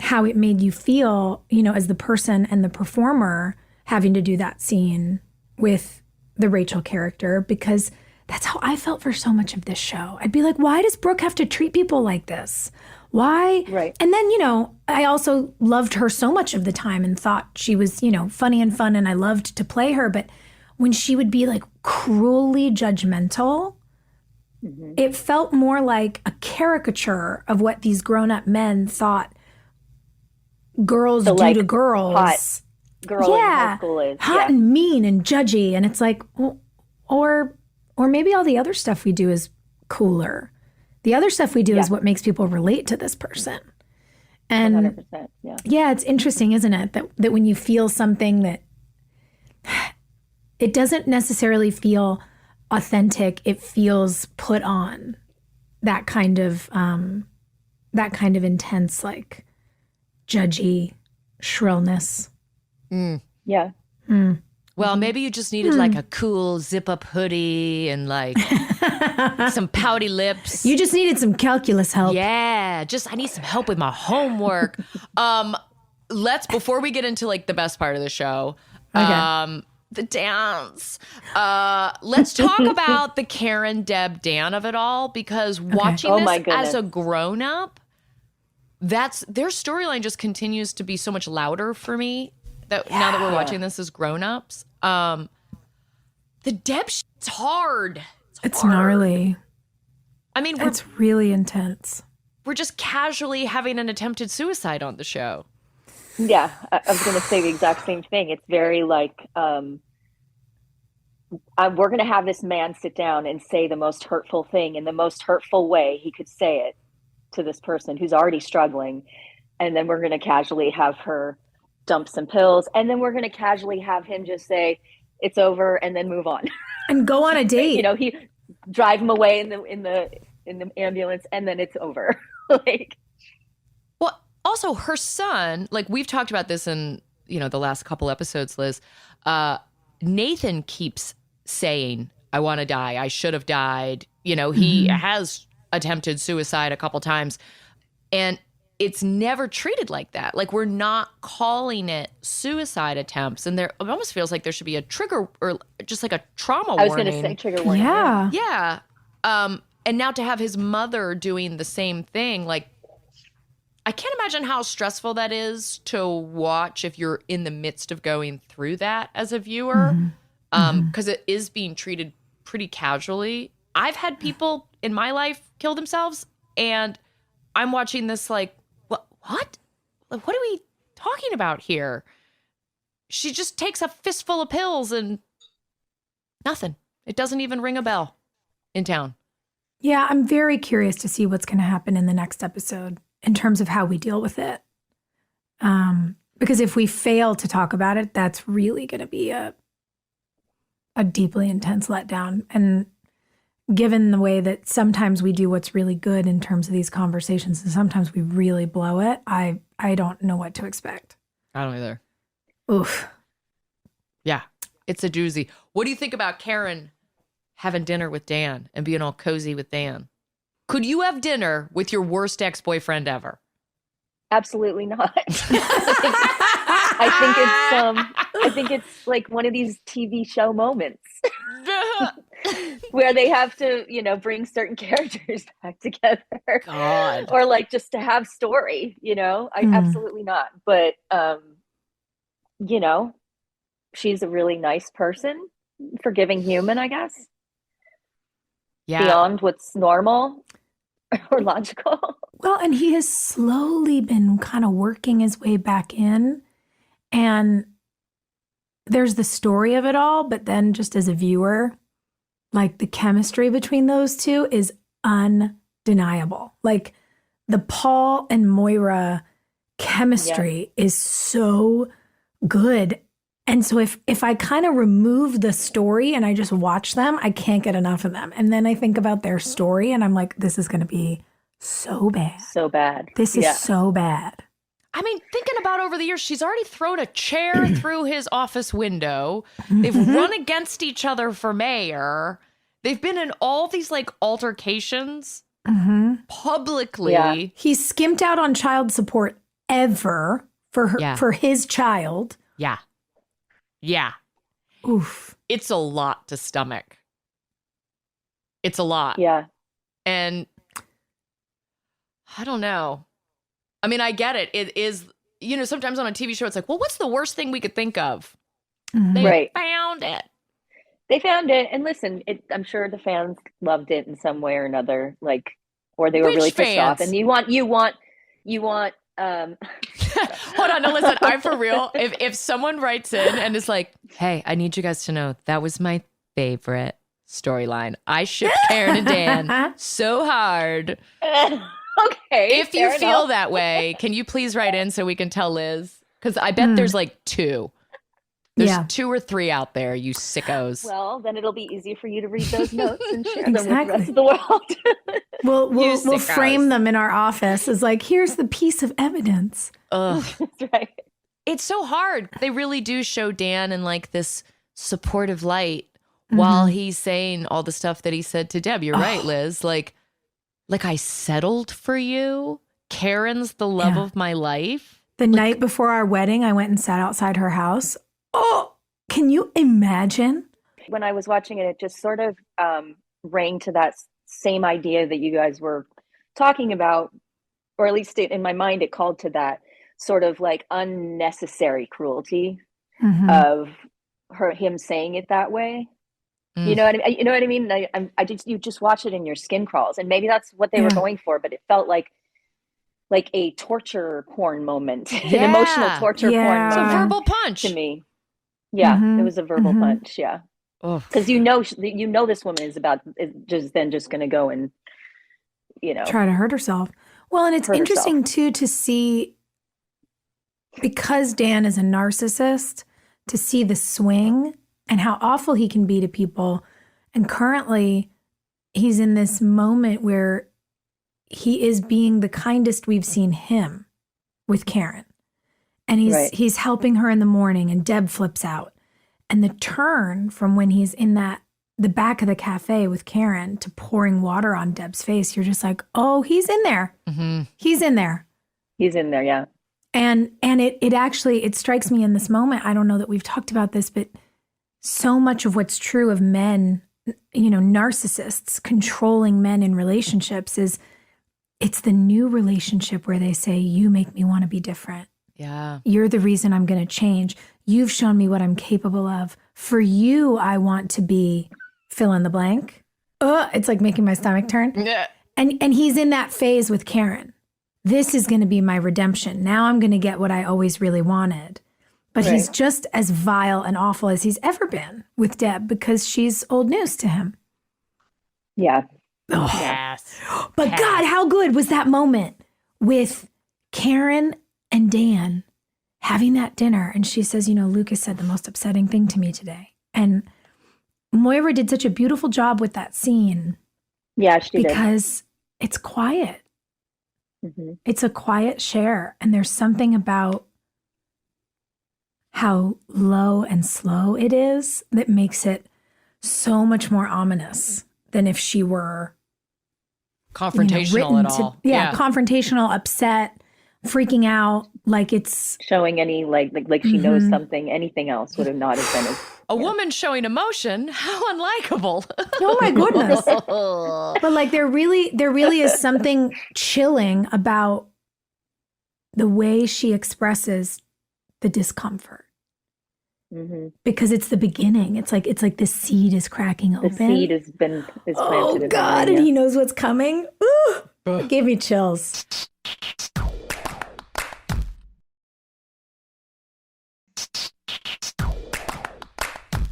how it made you feel, you know, as the person and the performer having to do that scene with the Rachel character, because that's how I felt for so much of this show. I'd be like, why does Brooke have to treat people like this? Why? Right. And then, you know, I also loved her so much of the time and thought she was, you know, funny and fun, and I loved to play her. But when she would be like cruelly judgmental, it felt more like a caricature of what these grown-up men thought girls do to girls. Hot girl in high school is. Hot and mean and judgy. And it's like, well, or maybe all the other stuff we do is cooler. The other stuff we do is what makes people relate to this person. And 100%, yeah, it's interesting, isn't it? That when you feel something that it doesn't necessarily feel authentic, it feels put on. That kind of intense, like judgy shrillness. Yeah. Well, maybe you just needed like a cool zip-up hoodie and like some pouty lips. You just needed some calculus help. Yeah, I need some help with my homework. Before we get into like the best part of the show, the dance. Let's talk about the Karen, Deb, Dan of it all, because watching this as a grown-up, their storyline just continues to be so much louder for me. Now that we're watching this as grown-ups, the Deb shit's hard. It's hard. Gnarly. I mean, it's really intense. We're just casually having an attempted suicide on the show. Yeah, I was going to say the exact same thing. It's very like, we're going to have this man sit down and say the most hurtful thing in the most hurtful way he could say it to this person who's already struggling. And then we're going to casually have her dump some pills, and then we're going to casually have him just say it's over and then move on and go on a date. You know, he drive him away in the ambulance, and then it's over. Like, well, also her son, like we've talked about this in the last couple episodes, Liz. Nathan keeps saying, "I want to die. I should have died." He has attempted suicide a couple times, and it's never treated like that. Like, we're not calling it suicide attempts. And it almost feels like there should be a trigger or just like a trauma warning. I was going to say trigger warning. Yeah. Yeah. And now to have his mother doing the same thing, like, I can't imagine how stressful that is to watch if you're in the midst of going through that as a viewer. Because it is being treated pretty casually. I've had people in my life kill themselves, and I'm watching this like, what? What are we talking about here? She just takes a fistful of pills and nothing. It doesn't even ring a bell in town. Yeah, I'm very curious to see what's going to happen in the next episode in terms of how we deal with it. Because if we fail to talk about it, that's really going to be a deeply intense letdown. And given the way that sometimes we do what's really good in terms of these conversations and sometimes we really blow it, I don't know what to expect. I don't either. Oof. Yeah, it's a doozy. What do you think about Karen having dinner with Dan and being all cozy with Dan? Could you have dinner with your worst ex-boyfriend ever? Absolutely not. I think it's like one of these TV show moments where they have to, bring certain characters back together. God. Or like just to have story, absolutely not. But, she's a really nice person, forgiving human, I guess. Yeah. Beyond what's normal or logical. Well, and he has slowly been kind of working his way back in. And there's the story of it all, but then just as a viewer, like the chemistry between those two is undeniable. Like the Paul and Moira chemistry is so good. And so if I kind of remove the story and I just watch them, I can't get enough of them. And then I think about their story and I'm like, this is going to be so bad. So bad. This is so bad. I mean, thinking about over the years, she's already thrown a chair through his office window. They've run against each other for mayor. They've been in all these like altercations publicly. Yeah. He's skimped out on child support ever for her, for his child. Yeah. Yeah. Oof. It's a lot to stomach. It's a lot. Yeah. And I don't know. I mean, I get it. It is, sometimes on a TV show, it's like, well, what's the worst thing we could think of? They found it. They found it. And listen, I'm sure the fans loved it in some way or another, like, or they were really pissed off. And you want, hold on, no, listen, I'm for real. If someone writes in and is like, hey, I need you guys to know that was my favorite storyline. I shipped Karen and Dan so hard. Okay. If you feel that way, can you please write in so we can tell Liz? Because I bet there's like two. There's 2 or 3 out there, you sickos. Well, then it'll be easier for you to read those notes and share them with the rest of the world. We'll frame them in our office as like, here's the piece of evidence. Ugh. That's right. It's so hard. They really do show Dan in like this supportive light while he's saying all the stuff that he said to Deb. You're right, Liz. Like I settled for you. Karen's the love of my life. The night before our wedding, I went and sat outside her house. Oh, can you imagine? When I was watching it, it just sort of rang to that same idea that you guys were talking about, or at least in my mind, it called to that sort of like unnecessary cruelty of him saying it that way. You know what I mean? You know what I mean? You just watch it and your skin crawls, and maybe that's what they were going for, but it felt like a torture porn moment, an emotional torture porn It's moment. a verbal punch to me. Yeah, it was a verbal punch. Yeah, because you know this woman is just going to go and try to hurt herself. Well, and it's interesting too to see, because Dan is a narcissist, to see the swing and how awful he can be to people. And currently, he's in this moment where he is being the kindest we've seen him with Karen. And he's helping her in the morning, and Deb flips out. And the turn from when he's in the back of the cafe with Karen to pouring water on Deb's face, you're just like, oh, he's in there. He's in there. He's in there, yeah. And it actually strikes me in this moment. I don't know that we've talked about this, but so much of what's true of men, narcissists controlling men in relationships it's the new relationship where they say, you make me want to be different. Yeah. You're the reason I'm going to change. You've shown me what I'm capable of. For you, I want to be fill in the blank. It's like making my stomach turn. Yeah. And he's in that phase with Karen. This is going to be my redemption. Now I'm going to get what I always really wanted. But he's just as vile and awful as he's ever been with Deb because she's old news to him. Yeah. Oh. Yes. But God, how good was that moment with Karen and Dan having that dinner? And she says, Lucas said the most upsetting thing to me today. And Moira did such a beautiful job with that scene. Yeah, she did. Because it's quiet. It's a quiet share. And there's something about how low and slow it is that makes it so much more ominous than if she were confrontational at all. Confrontational, upset, freaking out, like it's showing any like she knows something. Anything else would have not have been as a woman showing emotion. How unlikable! Oh my goodness! But like there really is something chilling about the way she expresses the discomfort. Because it's the beginning. It's like the seed is cracking open. The seed is planted. Oh God, and he knows what's coming. Ooh, it gave me chills.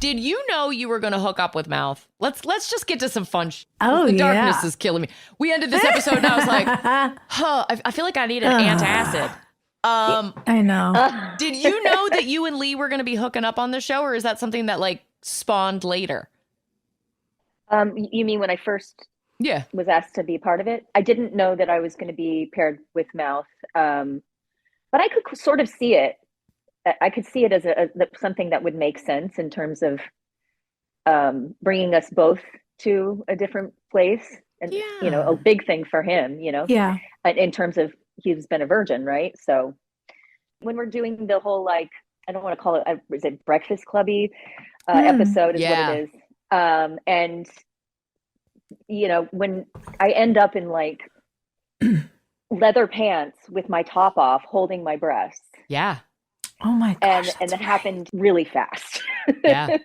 Did you know you were going to hook up with Mouth? Let's just get to some fun. The darkness is killing me. We ended this episode and I was like, I feel like I need an antacid. I know. Did you know that you and Lee were going to be hooking up on the show, or is that something that like spawned later? You mean when I first was asked to be part of it? I didn't know that I was going to be paired with Mouth, but I could sort of see it. I could see it as something that would make sense in terms of bringing us both to a different place, and a big thing for him. In terms of he's been a virgin, right? So when we're doing the whole I don't want to call it is it Breakfast Clubby episode is what it is. And when I end up in like leather pants with my top off, holding my breasts. Yeah. Oh my gosh. And that happened really fast. Yeah.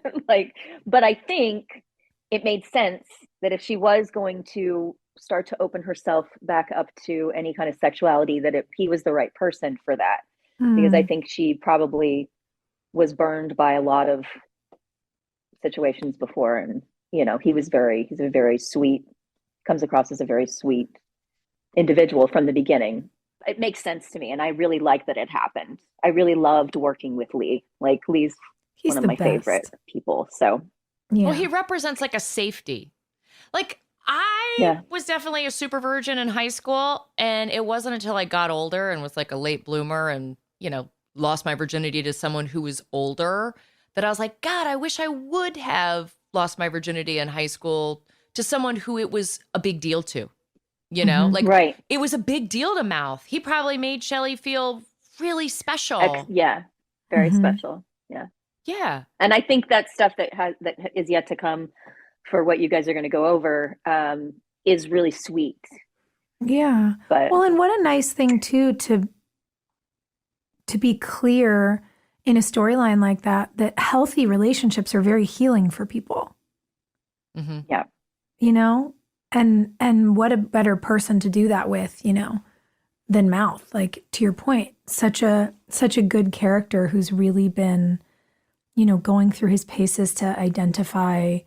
But I think it made sense that if she was going to start to open herself back up to any kind of sexuality, that he was the right person for that. Because I think she probably was burned by a lot of situations before. And, he's a very sweet, comes across as a very sweet individual from the beginning. It makes sense to me. And I really like that it happened. I really loved working with Lee. Like Lee's one of my favorite people. So, well, he represents like a safety. Like I was definitely a super virgin in high school. And it wasn't until I got older and was like a late bloomer and, lost my virginity to someone who was older that I was like, God, I wish I would have lost my virginity in high school to someone who it was a big deal to, you know, like it was a big deal to Mouth. He probably made Shelley feel really special. Very special. Yeah. Yeah. And I think that stuff that is yet to come for what you guys are going to go over is really sweet. Yeah. But well, and what a nice thing too to be clear in a storyline like that healthy relationships are very healing for people. Mm-hmm. Yeah. You know, and what a better person to do that with, you know, than Mouth. Like, to your point, such a good character who's really been, you know, going through his paces to identify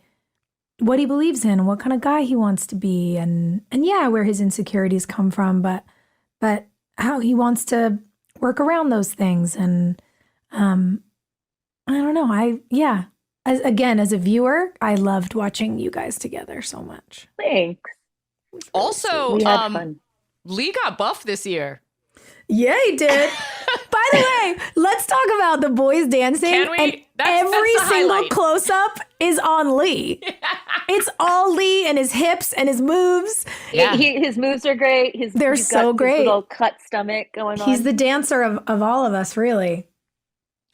what he believes in, what kind of guy he wants to be, and yeah, where his insecurities come from, but how he wants to work around those things. And I don't know. As a viewer, I loved watching you guys together so much. Thanks. Also, we had fun. Lee got buff this year. Yeah, he did. By the way, let's talk about the boys dancing. Can we? And every single close-up is on Lee. It's all Lee and his hips and his moves. Yeah. His moves are great. They're so great. His little cut stomach going on. He's the dancer of all of us, really.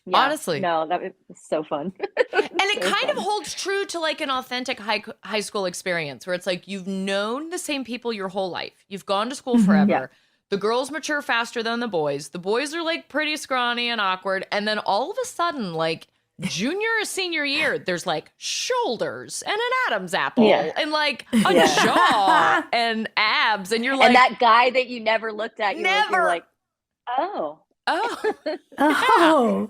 Yeah. Honestly. No, that was so fun. And it kind of holds true to like an authentic high school experience where it's like you've known the same people your whole life. You've gone to school forever. Yeah. The girls mature faster than the boys. The boys are like pretty scrawny and awkward. And then all of a sudden, like junior or senior year, there's like shoulders and an Adam's apple and like a jaw and abs. And you're like, and that guy that you never looked at, you're like, oh,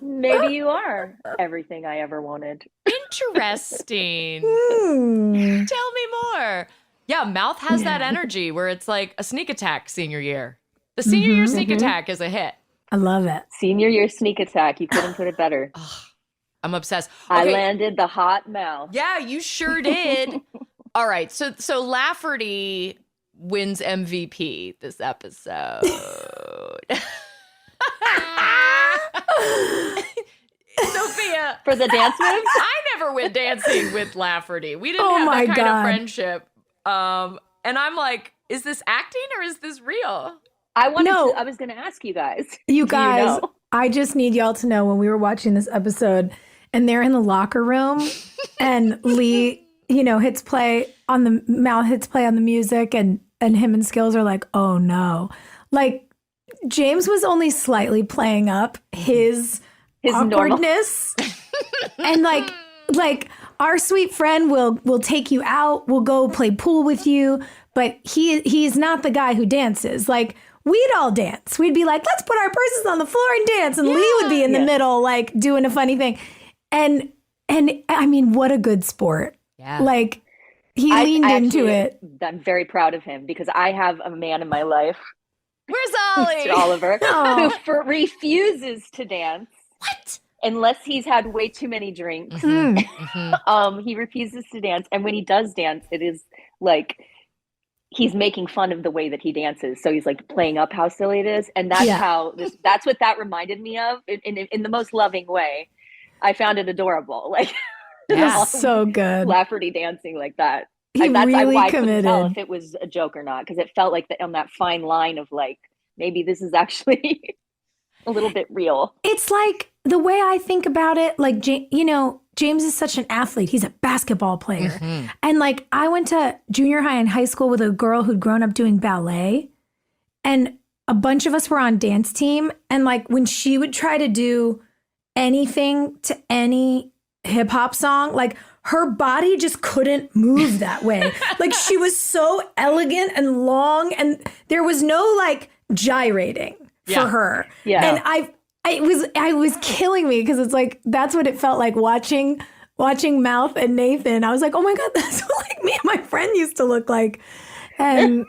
maybe you are everything I ever wanted. Interesting. Tell me more. Yeah, Mouth has that energy where it's like a sneak attack senior year. The senior year sneak attack is a hit. I love it. Senior year sneak attack. You couldn't put it better. I'm obsessed. Okay. I landed the hot Mouth. Yeah, you sure did. All right. So Lafferty wins MVP this episode. Sophia. For the dance moves? I never went dancing with Lafferty. We didn't have that kind of friendship. And I'm like, is this acting or is this real? I was going to ask you guys. You guys, I just need y'all to know when we were watching this episode and they're in the locker room and Lee, you know, hits play on the music and him and Skills are like, oh no. Like James was only slightly playing up his awkwardness. And like our sweet friend will take you out, will go play pool with you, but he's not the guy who dances. Like we'd all dance. We'd be like, let's put our purses on the floor and dance. And Lee would be in the middle, like doing a funny thing. And I mean, what a good sport. Yeah. Like he leaned into it. I'm very proud of him because I have a man in my life. Where's Ollie? Mr. Oliver, who refuses to dance. What? Unless he's had way too many drinks. He refuses to dance. And when he does dance, it is like he's making fun of the way that he dances. So he's like playing up how silly it is. And that's that's what that reminded me of in the most loving way. I found it adorable. Like, so good. Lafferty dancing like that. He really committed. I couldn't tell if it was a joke or not, because it felt like on that fine line of like, maybe this is actually a little bit real. It's like the way I think about it, like, you know, James is such an athlete. He's a basketball player. And like, I went to junior high and high school with a girl who'd grown up doing ballet. And a bunch of us were on dance team. And like, when she would try to do anything to any hip hop song, like her body just couldn't move that way. Like she was so elegant and long and there was no like gyrating for her. Yeah. And I was killing me because it's like, that's what it felt like watching Mouth and Nathan. I was like, oh my God, that's what like me and my friend used to look like. And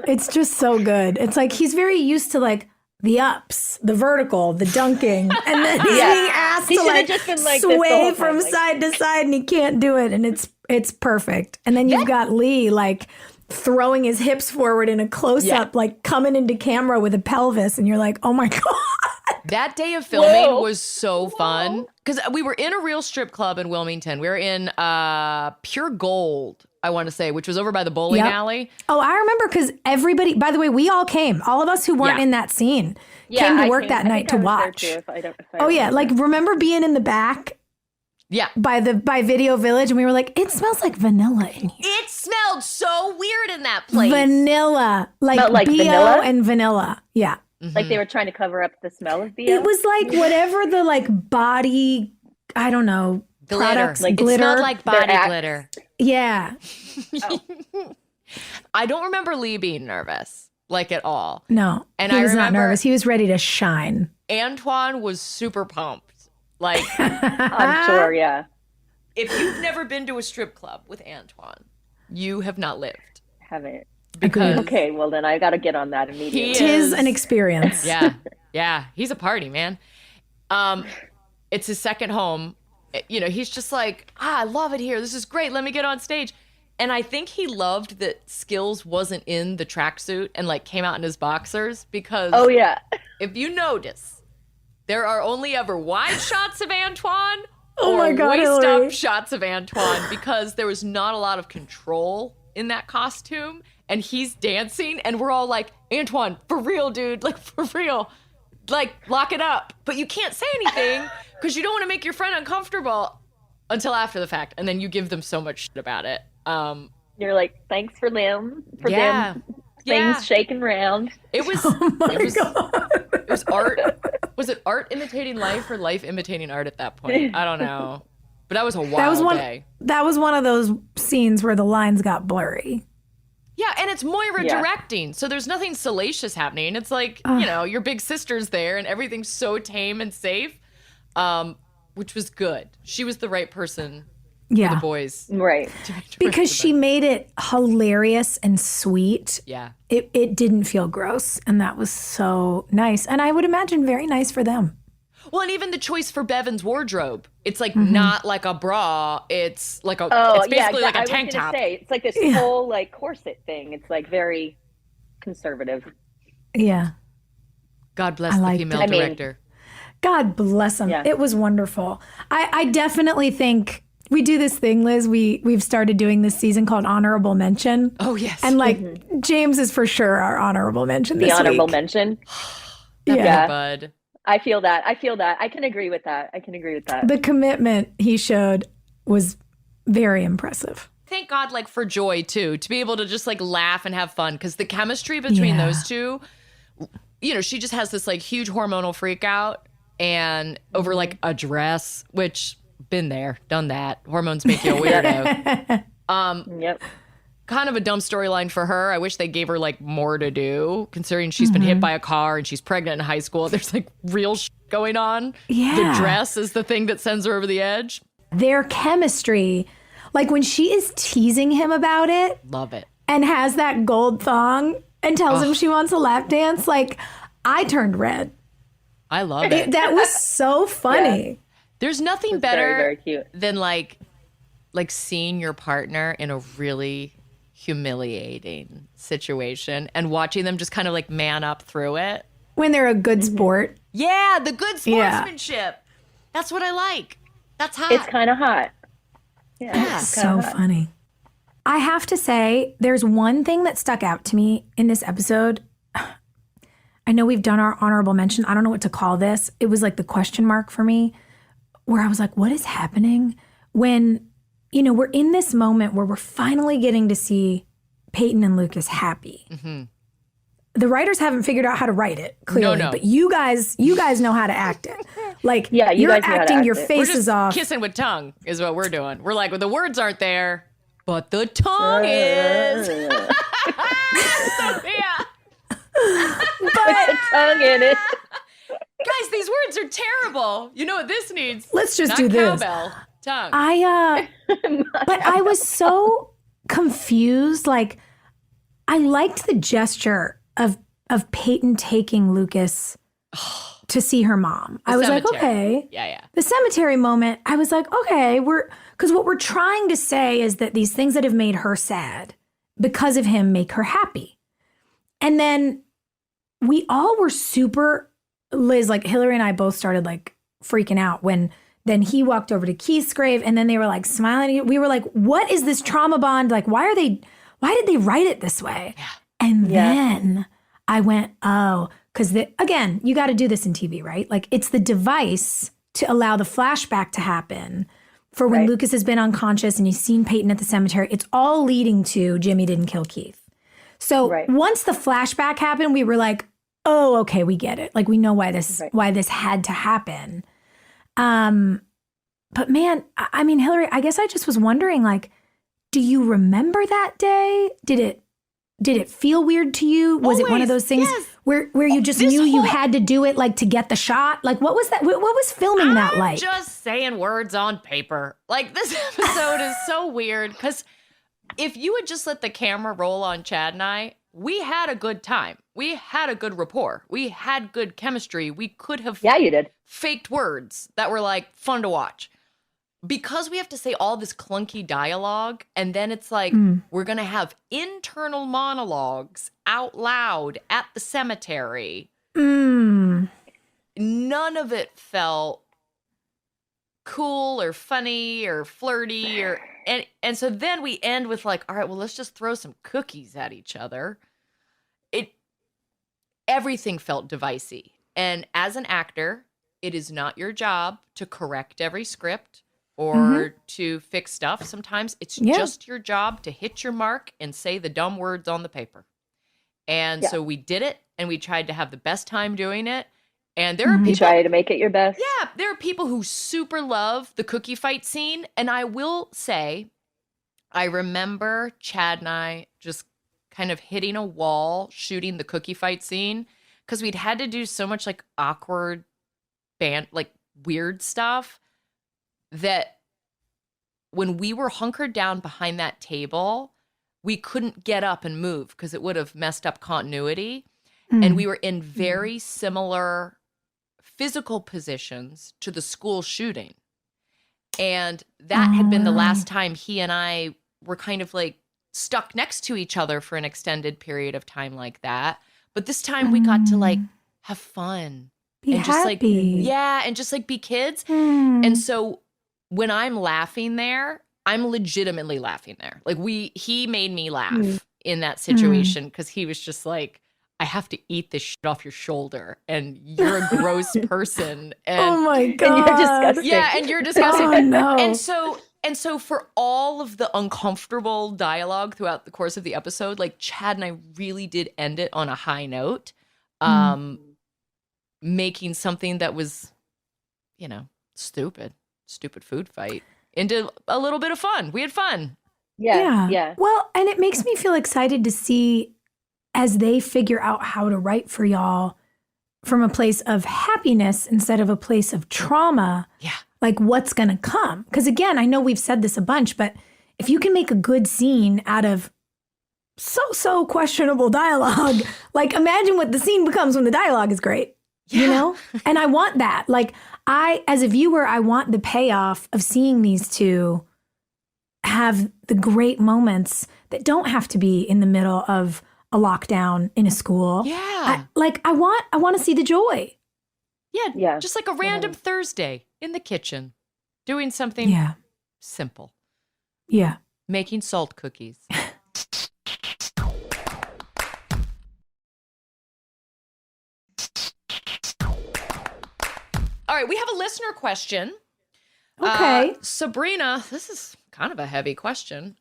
it's just so good. It's like, he's very used to like the ups, the vertical, the dunking, and then he's being asked to like, just been like sway from side to side, and he can't do it, and it's perfect. And then you've got Lee like throwing his hips forward in a close up, like coming into camera with a pelvis, and you're like, oh my God. That day of filming was so fun because we were in a real strip club in Wilmington. We were in Pure Gold, I want to say, which was over by the bowling alley. Oh, I remember because everybody, by the way, we all came. All of us who weren't in that scene came to work that night to watch. Like remember being in the back? Yeah. By Video Village, and we were like, it smells like vanilla in here. It smelled so weird in that place. Vanilla. Like BO vanilla? and vanilla. Yeah. Mm-hmm. Like they were trying to cover up the smell of BO? It was like whatever the like body, I don't know, glitter. Products, like glitter. It smelled like body glitter. Yeah. I don't remember Lee being nervous, like at all. No, and he was not nervous. He was ready to shine. Antoine was super pumped. Like, I'm sure, yeah. If you've never been to a strip club with Antoine, you have not lived. Haven't. Because okay, well then I got to get on that immediately. It is an experience. Yeah. He's a party, man. It's his second home. You know, he's just like, I love it here. This is great. Let me get on stage. And I think he loved that Skills wasn't in the tracksuit and like came out in his boxers because if you notice, there are only ever wide shots of Antoine or waist-up shots of Antoine because there was not a lot of control in that costume. And he's dancing, and we're all like, Antoine, for real, dude. Like, for real. Like, lock it up. But you can't say anything because you don't want to make your friend uncomfortable until after the fact. And then you give them so much shit about it. You're like, thanks for them. For them. Things shaking around. It was, it was art. Was it art imitating life or life imitating art at that point? I don't know. But that was a wild day. That was one of those scenes where the lines got blurry. Yeah, and it's Moira directing, so there's nothing salacious happening. It's like, you know, your big sister's there and everything's so tame and safe, which was good. She was the right person for the boys. Right. Because she made it hilarious and sweet. Yeah. It didn't feel gross, and that was so nice. And I would imagine very nice for them. Well, and even the choice for Bevan's wardrobe. It's like not like a bra. It's like a it's basically like a tank top. It's like this whole like corset thing. It's like very conservative. Yeah. God bless the female director. God bless him. Yeah. It was wonderful. I definitely think we do this thing, Liz. We've started doing this season called Honorable Mention. Oh, yes. And like James is for sure our honorable mention this week. The honorable mention. Bud. I feel that. I can agree with that. The commitment he showed was very impressive. Thank God, like, for Joy, too, to be able to just, like, laugh and have fun. Because the chemistry between those two, you know, she just has this, like, huge hormonal freak out and over, like, a dress, which, been there, done that. Hormones make you a weirdo. Yep. Kind of a dumb storyline for her. I wish they gave her like more to do, considering she's been hit by a car and she's pregnant in high school. There's like real going on. Yeah. The dress is the thing that sends her over the edge. Their chemistry, like when she is teasing him about it. Love it. And has that gold thong and tells him she wants a lap dance. Like, I turned red. I love it. That was so funny. Yeah. There's nothing better very, very cute. Than like seeing your partner in a really humiliating situation and watching them just kind of like man up through it. When they're a good sport. Yeah, the good sportsmanship. Yeah. That's what I like. That's hot. It's kind of hot. Yeah. It's so funny. I have to say, there's one thing that stuck out to me in this episode. I know we've done our honorable mention. I don't know what to call this. It was like the question mark for me, where I was like, what is happening? When, you know, we're in this moment where we're finally getting to see Peyton and Lucas happy. Mm-hmm. The writers haven't figured out how to write it, clearly. No. But you guys know how to act it. Like, you're acting your faces off. Kissing with tongue is what we're doing. We're like, well, the words aren't there, but the tongue is. Sophia. Put the tongue in it. Guys, these words are terrible. You know what this needs? Let's just Not do this. Cowbell. Tongue. But I was so confused. Like, I liked the gesture of Peyton taking Lucas to see her mom. I was like, okay. Yeah. The cemetery moment, I was like, okay, because what we're trying to say is that these things that have made her sad because of him make her happy. And then we all were super Liz, like Hilarie and I both started like freaking out when then he walked over to Keith's grave and then they were like smiling. We were like, what is this trauma bond? Like, why did they write it this way? Yeah. And then I went, oh, because again, you got to do this in TV, right? Like it's the device to allow the flashback to happen for when Lucas has been unconscious and you've seen Peyton at the cemetery. It's all leading to Jimmy didn't kill Keith. So once the flashback happened, we were like, oh, okay, we get it. Like we know why this had to happen. But man, I mean, Hilarie, I guess I just was wondering, like, do you remember that day? Did it feel weird to you? Was it one of those things where you just knew you had to do it, like to get the shot? Like what was that? What was filming that like? Just saying words on paper. Like this episode is so weird because if you had just let the camera roll on Chad and I, we had a good time. We had a good rapport. We had good chemistry. We could have you did. Faked words that were like fun to watch. Because we have to say all this clunky dialogue, and then it's like we're going to have internal monologues out loud at the cemetery. None of it felt cool or funny or flirty and so then we end with like, all right, well, let's just throw some cookies at each other. Everything felt divisive. And as an actor, it is not your job to correct every script or to fix stuff. Sometimes it's just your job to hit your mark and say the dumb words on the paper. And so we did it, and we tried to have the best time doing it. And there are people, you try to make it your best. Yeah, there are people who super love the cookie fight scene. And I will say, I remember Chad and I just kind of hitting a wall shooting the cookie fight scene because we'd had to do so much like awkward like weird stuff that when we were hunkered down behind that table, we couldn't get up and move because it would have messed up continuity. And we were in very similar physical positions to the school shooting. And that had been the last time he and I were kind of like stuck next to each other for an extended period of time like that. But this time we got to like have fun. Be and happy. Just like, and just like be kids. And so when I'm laughing there, I'm legitimately laughing there. Like he made me laugh in that situation because he was just like, I have to eat this shit off your shoulder, and you're a gross person. And, oh my God. And you're disgusting. Yeah, and you're disgusting. Oh no. And so for all of the uncomfortable dialogue throughout the course of the episode, like Chad and I really did end it on a high note, making something that was, stupid food fight into a little bit of fun. We had fun. Yeah. Well, and it makes me feel excited to see as they figure out how to write for y'all from a place of happiness instead of a place of trauma. Yeah. Like what's going to come. Because again, I know we've said this a bunch, but if you can make a good scene out of so questionable dialogue, like imagine what the scene becomes when the dialogue is great, you know? And I want that. Like as a viewer, I want the payoff of seeing these two have the great moments that don't have to be in the middle of a lockdown in a school. Yeah. I want to see the joy. Yeah. Just like a random Thursday in the kitchen doing something simple. Yeah. Making salt cookies. All right, we have a listener question. Okay. Sabrina, this is kind of a heavy question.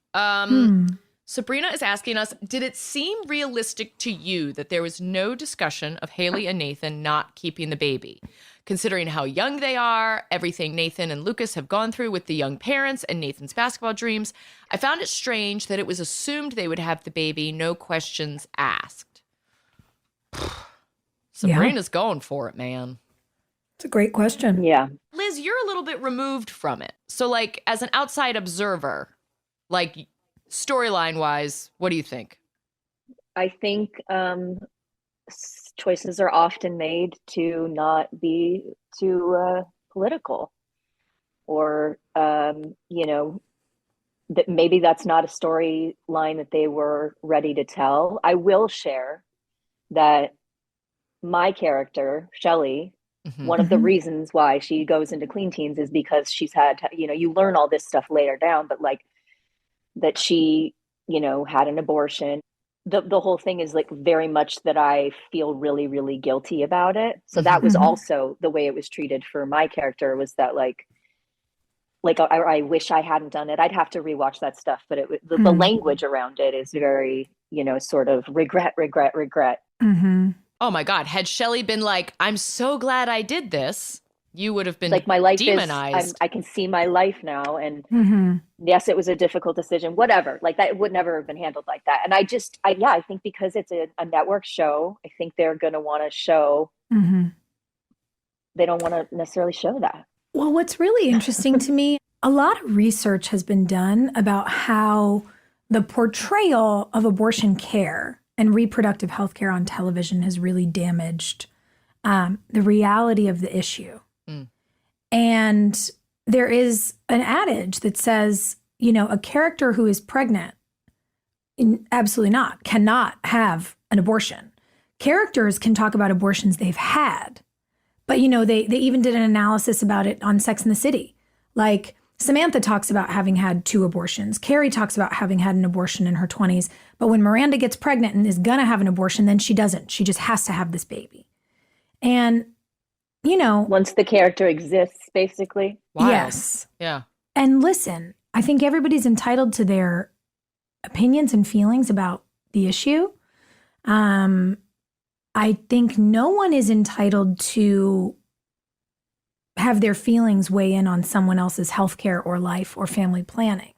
Sabrina is asking us, did it seem realistic to you that there was no discussion of Haley and Nathan not keeping the baby? Considering how young they are, everything Nathan and Lucas have gone through with the young parents and Nathan's basketball dreams, I found it strange that it was assumed they would have the baby, no questions asked. Sabrina's going for it, man. It's a great question. Yeah. Liz, you're a little bit removed from it. So, like, as an outside observer, like, storyline wise, what do you think? I think choices are often made to not be too political, or that maybe that's not a storyline that they were ready to tell. I will share that my character, Shelley, Mm-hmm. one of the reasons why she goes into clean teens is because she's had, you know, you learn all this stuff later down, but like that she, you know, had an abortion. The whole thing is like very much that I feel really, really guilty about it. So that was also the way it was treated for my character, was that like I wish I hadn't done it. I'd have to rewatch that stuff, but the language around it is very, you know, sort of regret. Mm-hmm. Oh my God. Had Shelley been like, I'm so glad I did this, you would have been like my life demonized. I can see my life now. And yes, it was a difficult decision, whatever. Like that, it would never have been handled like that. And I think because it's a network show, I think they're going to want to show, they don't want to necessarily show that. Well, what's really interesting to me, a lot of research has been done about how the portrayal of abortion care and reproductive health care on television has really damaged the reality of the issue. And there is an adage that says, you know, a character who is pregnant, absolutely not, cannot have an abortion. Characters can talk about abortions they've had. But, you know, they even did an analysis about it on Sex and the City. Like, Samantha talks about having had 2 abortions. Carrie talks about having had an abortion in her 20s. But when Miranda gets pregnant and is going to have an abortion, then she doesn't. She just has to have this baby. And, you know. Once the character exists, basically. Wild. Yes. Yeah. And listen, I think everybody's entitled to their opinions and feelings about the issue. I think no one is entitled to have their feelings weigh in on someone else's healthcare or life or family planning.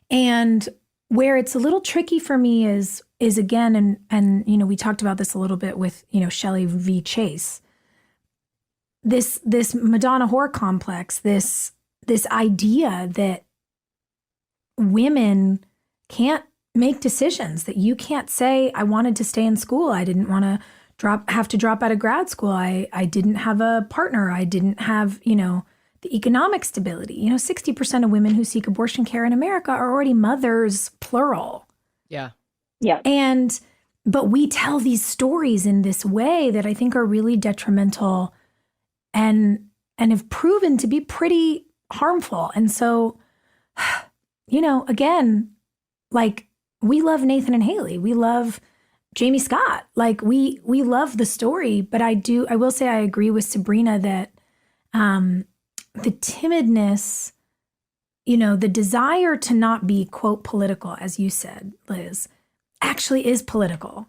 And where it's a little tricky for me is again, and you know, we talked about this a little bit with, you know, Shelley v. Chase. This Madonna whore complex, this idea that women can't make decisions, that you can't say, I wanted to stay in school, I didn't want to have to drop out of grad school, I didn't have a partner, I didn't have, you know, the economic stability. You know, 60% of women who seek abortion care in America are already mothers, plural. Yeah. Yeah. But we tell these stories in this way that I think are really detrimental and have proven to be pretty harmful. And so, you know, again, like, we love Nathan and Haley. We love Jamie Scott. Like, we love the story, but I will say I agree with Sabrina that the timidness, you know, the desire to not be, quote, political, as you said, Liz, actually is political.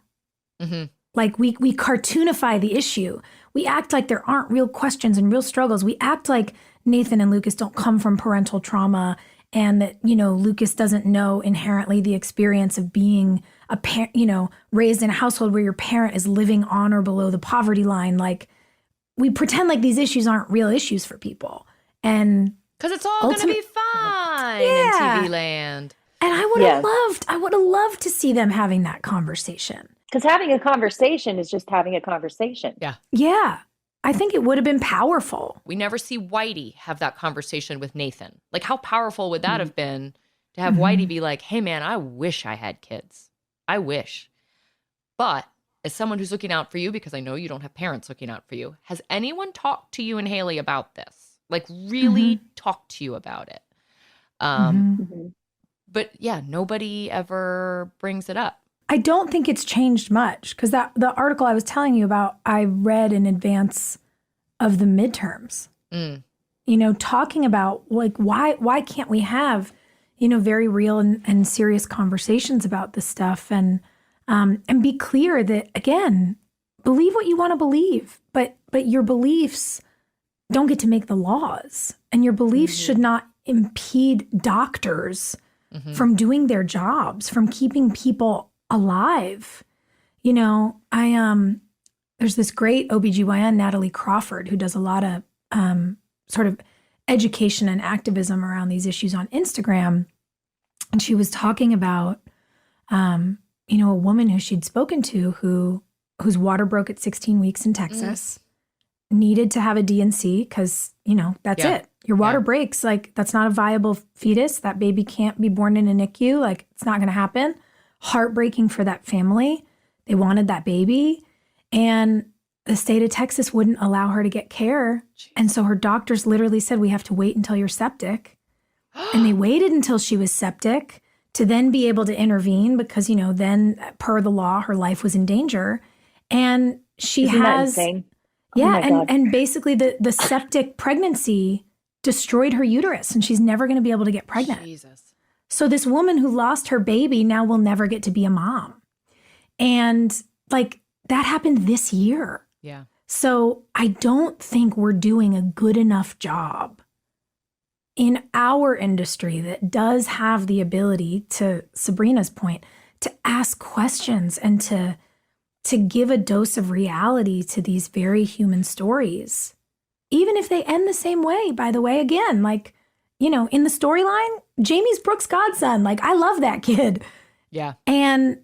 Like, we cartoonify the issue. We act like there aren't real questions and real struggles. We act like Nathan and Lucas don't come from parental trauma, and that, you know, Lucas doesn't know inherently the experience of being a parent, you know, raised in a household where your parent is living on or below the poverty line. Like, we pretend like these issues aren't real issues for people. And because it's all going to be fine in TV land. And I would have loved to see them having that conversation. Because having a conversation is just having a conversation. Yeah. Yeah. I think it would have been powerful. We never see Whitey have that conversation with Nathan. Like, how powerful would that have been to have Whitey be like, hey, man, I wish I had kids. I wish. But as someone who's looking out for you, because I know you don't have parents looking out for you, has anyone talked to you and Haley about this? Like, really talked to you about it? But yeah, nobody ever brings it up. I don't think it's changed much, because the article I was telling you about, I read in advance of the midterms. You know, talking about like why can't we have, you know, very real and serious conversations about this stuff, and be clear that, again, believe what you want to believe, but your beliefs don't get to make the laws, and your beliefs should not impede doctors from doing their jobs, from keeping people alive. You know, there's this great OBGYN, Natalie Crawford, who does a lot of sort of education and activism around these issues on Instagram. And she was talking about, you know, a woman who she'd spoken to whose water broke at 16 weeks in Texas, needed to have a D&C because, you know, that's it. Your water breaks. Like, that's not a viable fetus. That baby can't be born in a NICU. Like, it's not going to happen. Heartbreaking for that family. They wanted that baby. And the state of Texas wouldn't allow her to get care. And so her doctors literally said, we have to wait until you're septic. And they waited until she was septic to then be able to intervene because, you know, then per the law, her life was in danger. And she Isn't that has, insane? yeah. And basically the septic pregnancy destroyed her uterus and she's never going to be able to get pregnant. Jesus. So this woman who lost her baby now will never get to be a mom. And like that happened this year. Yeah. So I don't think we're doing a good enough job in our industry that does have the ability, to Sabrina's point, to ask questions and to give a dose of reality to these very human stories. Even if they end the same way, by the way, again, like, you know, in the storyline, Jamie's Brooke's godson. Like, I love that kid. Yeah. And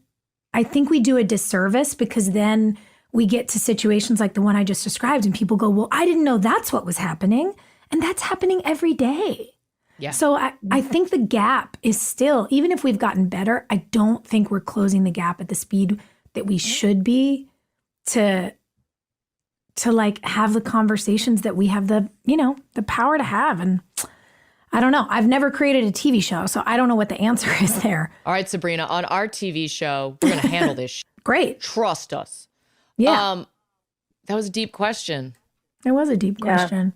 I think we do a disservice because then we get to situations like the one I just described and people go, well, I didn't know that's what was happening. And that's happening every day. Yeah. So I think the gap is still, even if we've gotten better, I don't think we're closing the gap at the speed that we should be to like have the conversations that we have the, you know, the power to have. And I don't know. I've never created a TV show, so I don't know what the answer is there. All right, Sabrina, on our TV show, we're going to handle this. Great. Trust us. Yeah. That was a deep question. It was a deep question.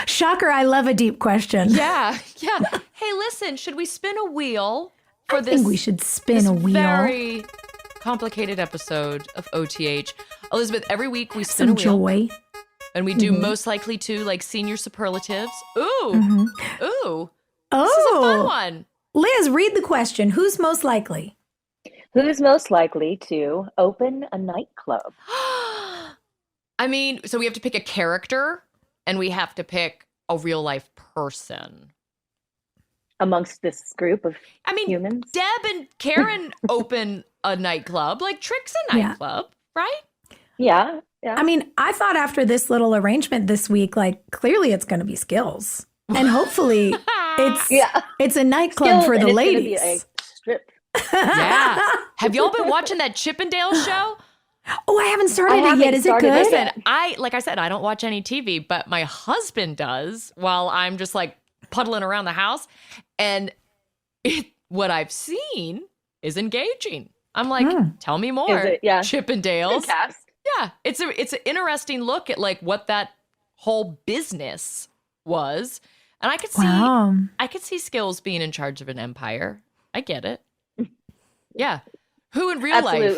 Shocker, I love a deep question. Yeah. Yeah. Hey, listen, should we spin a wheel for this? I think we should spin a wheel. Very complicated episode of OTH. Elizabeth, every week we spin Some a wheel. joy. And we do most likely to, like, senior superlatives. Ooh. Ooh. Oh. This is a fun one. Liz, read the question. Who's most likely? Who's most likely to open a nightclub? I mean, so we have to pick a character and we have to pick a real life person. Amongst this group of humans? Deb and Karen open a nightclub. Like, Trick's a nightclub, right? Yeah. Yeah. I mean, I thought after this little arrangement this week, like, clearly it's going to be Skills. And hopefully it's a nightclub Skills, for and the it's ladies. gonna be a strip. Yeah. Have y'all been watching that Chippendale show? Oh, I haven't started it yet. Is it good? Listen, like I said, I don't watch any TV, but my husband does while I'm just like puddling around the house. And what I've seen is engaging. I'm like, tell me more. Is it? Yeah. Chippendales. Good cast. Yeah. It's an interesting look at like what that whole business was. And I could see Skills being in charge of an empire. I get it. Yeah. Who in real life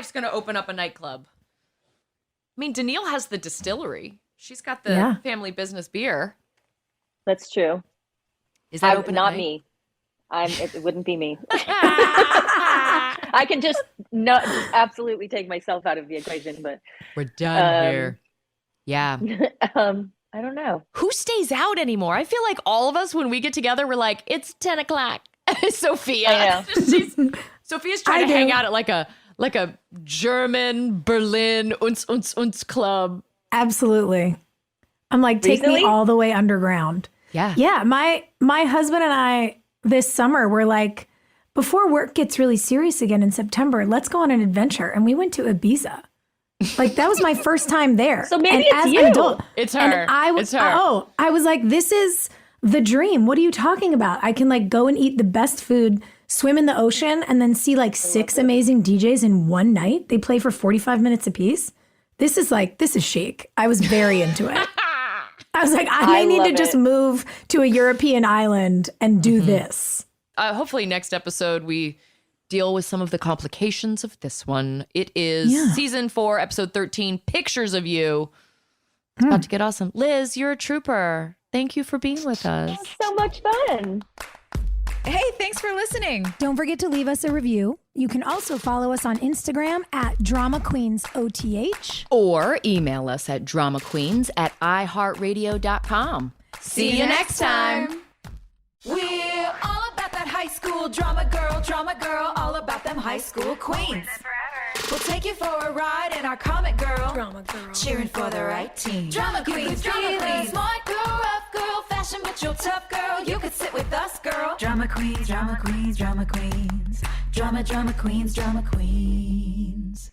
is going to open up a nightclub? I mean, Danielle has the distillery. She's got the family business beer. That's true. Is that open? Not me. It wouldn't be me. I can just absolutely take myself out of the equation, but we're done here. Yeah. I don't know. Who stays out anymore? I feel like all of us, when we get together, we're like, it's 10 o'clock. Sophia. I know. Sofia's trying to hang out at like a German Berlin uns club. Absolutely. I'm like, take me all the way underground. Yeah. Yeah. My husband and I this summer were like, before work gets really serious again in September, let's go on an adventure. And we went to Ibiza. Like, that was my first time there. So maybe and it's as you. An adult, it's her. And it's her. I was like, this is the dream. What are you talking about? I can like go and eat the best food, swim in the ocean, and then see like 6 amazing DJs in one night. They play for 45 minutes a piece. This is chic. I was very into it. I was like, I may need to just move to a European island and do this. Hopefully next episode we deal with some of the complications of this one. It is season 4, episode 13, Pictures of You. It's about to get awesome. Liz, you're a trooper. Thank you for being with us. So much fun. Hey, thanks for listening. Don't forget to leave us a review. You can also follow us on Instagram at DramaQueensOTH. Or email us at dramaqueens@iheartradio.com. See you next time. We're all about that high school drama girl, all about them high school queens. We'll take you for a ride in our comic girl, cheering for the right team. Drama queens, smart girl, rough girl, fashion but you're tough girl. You could sit with us, girl. Drama queens, drama queens, drama queens, drama queens, drama queens.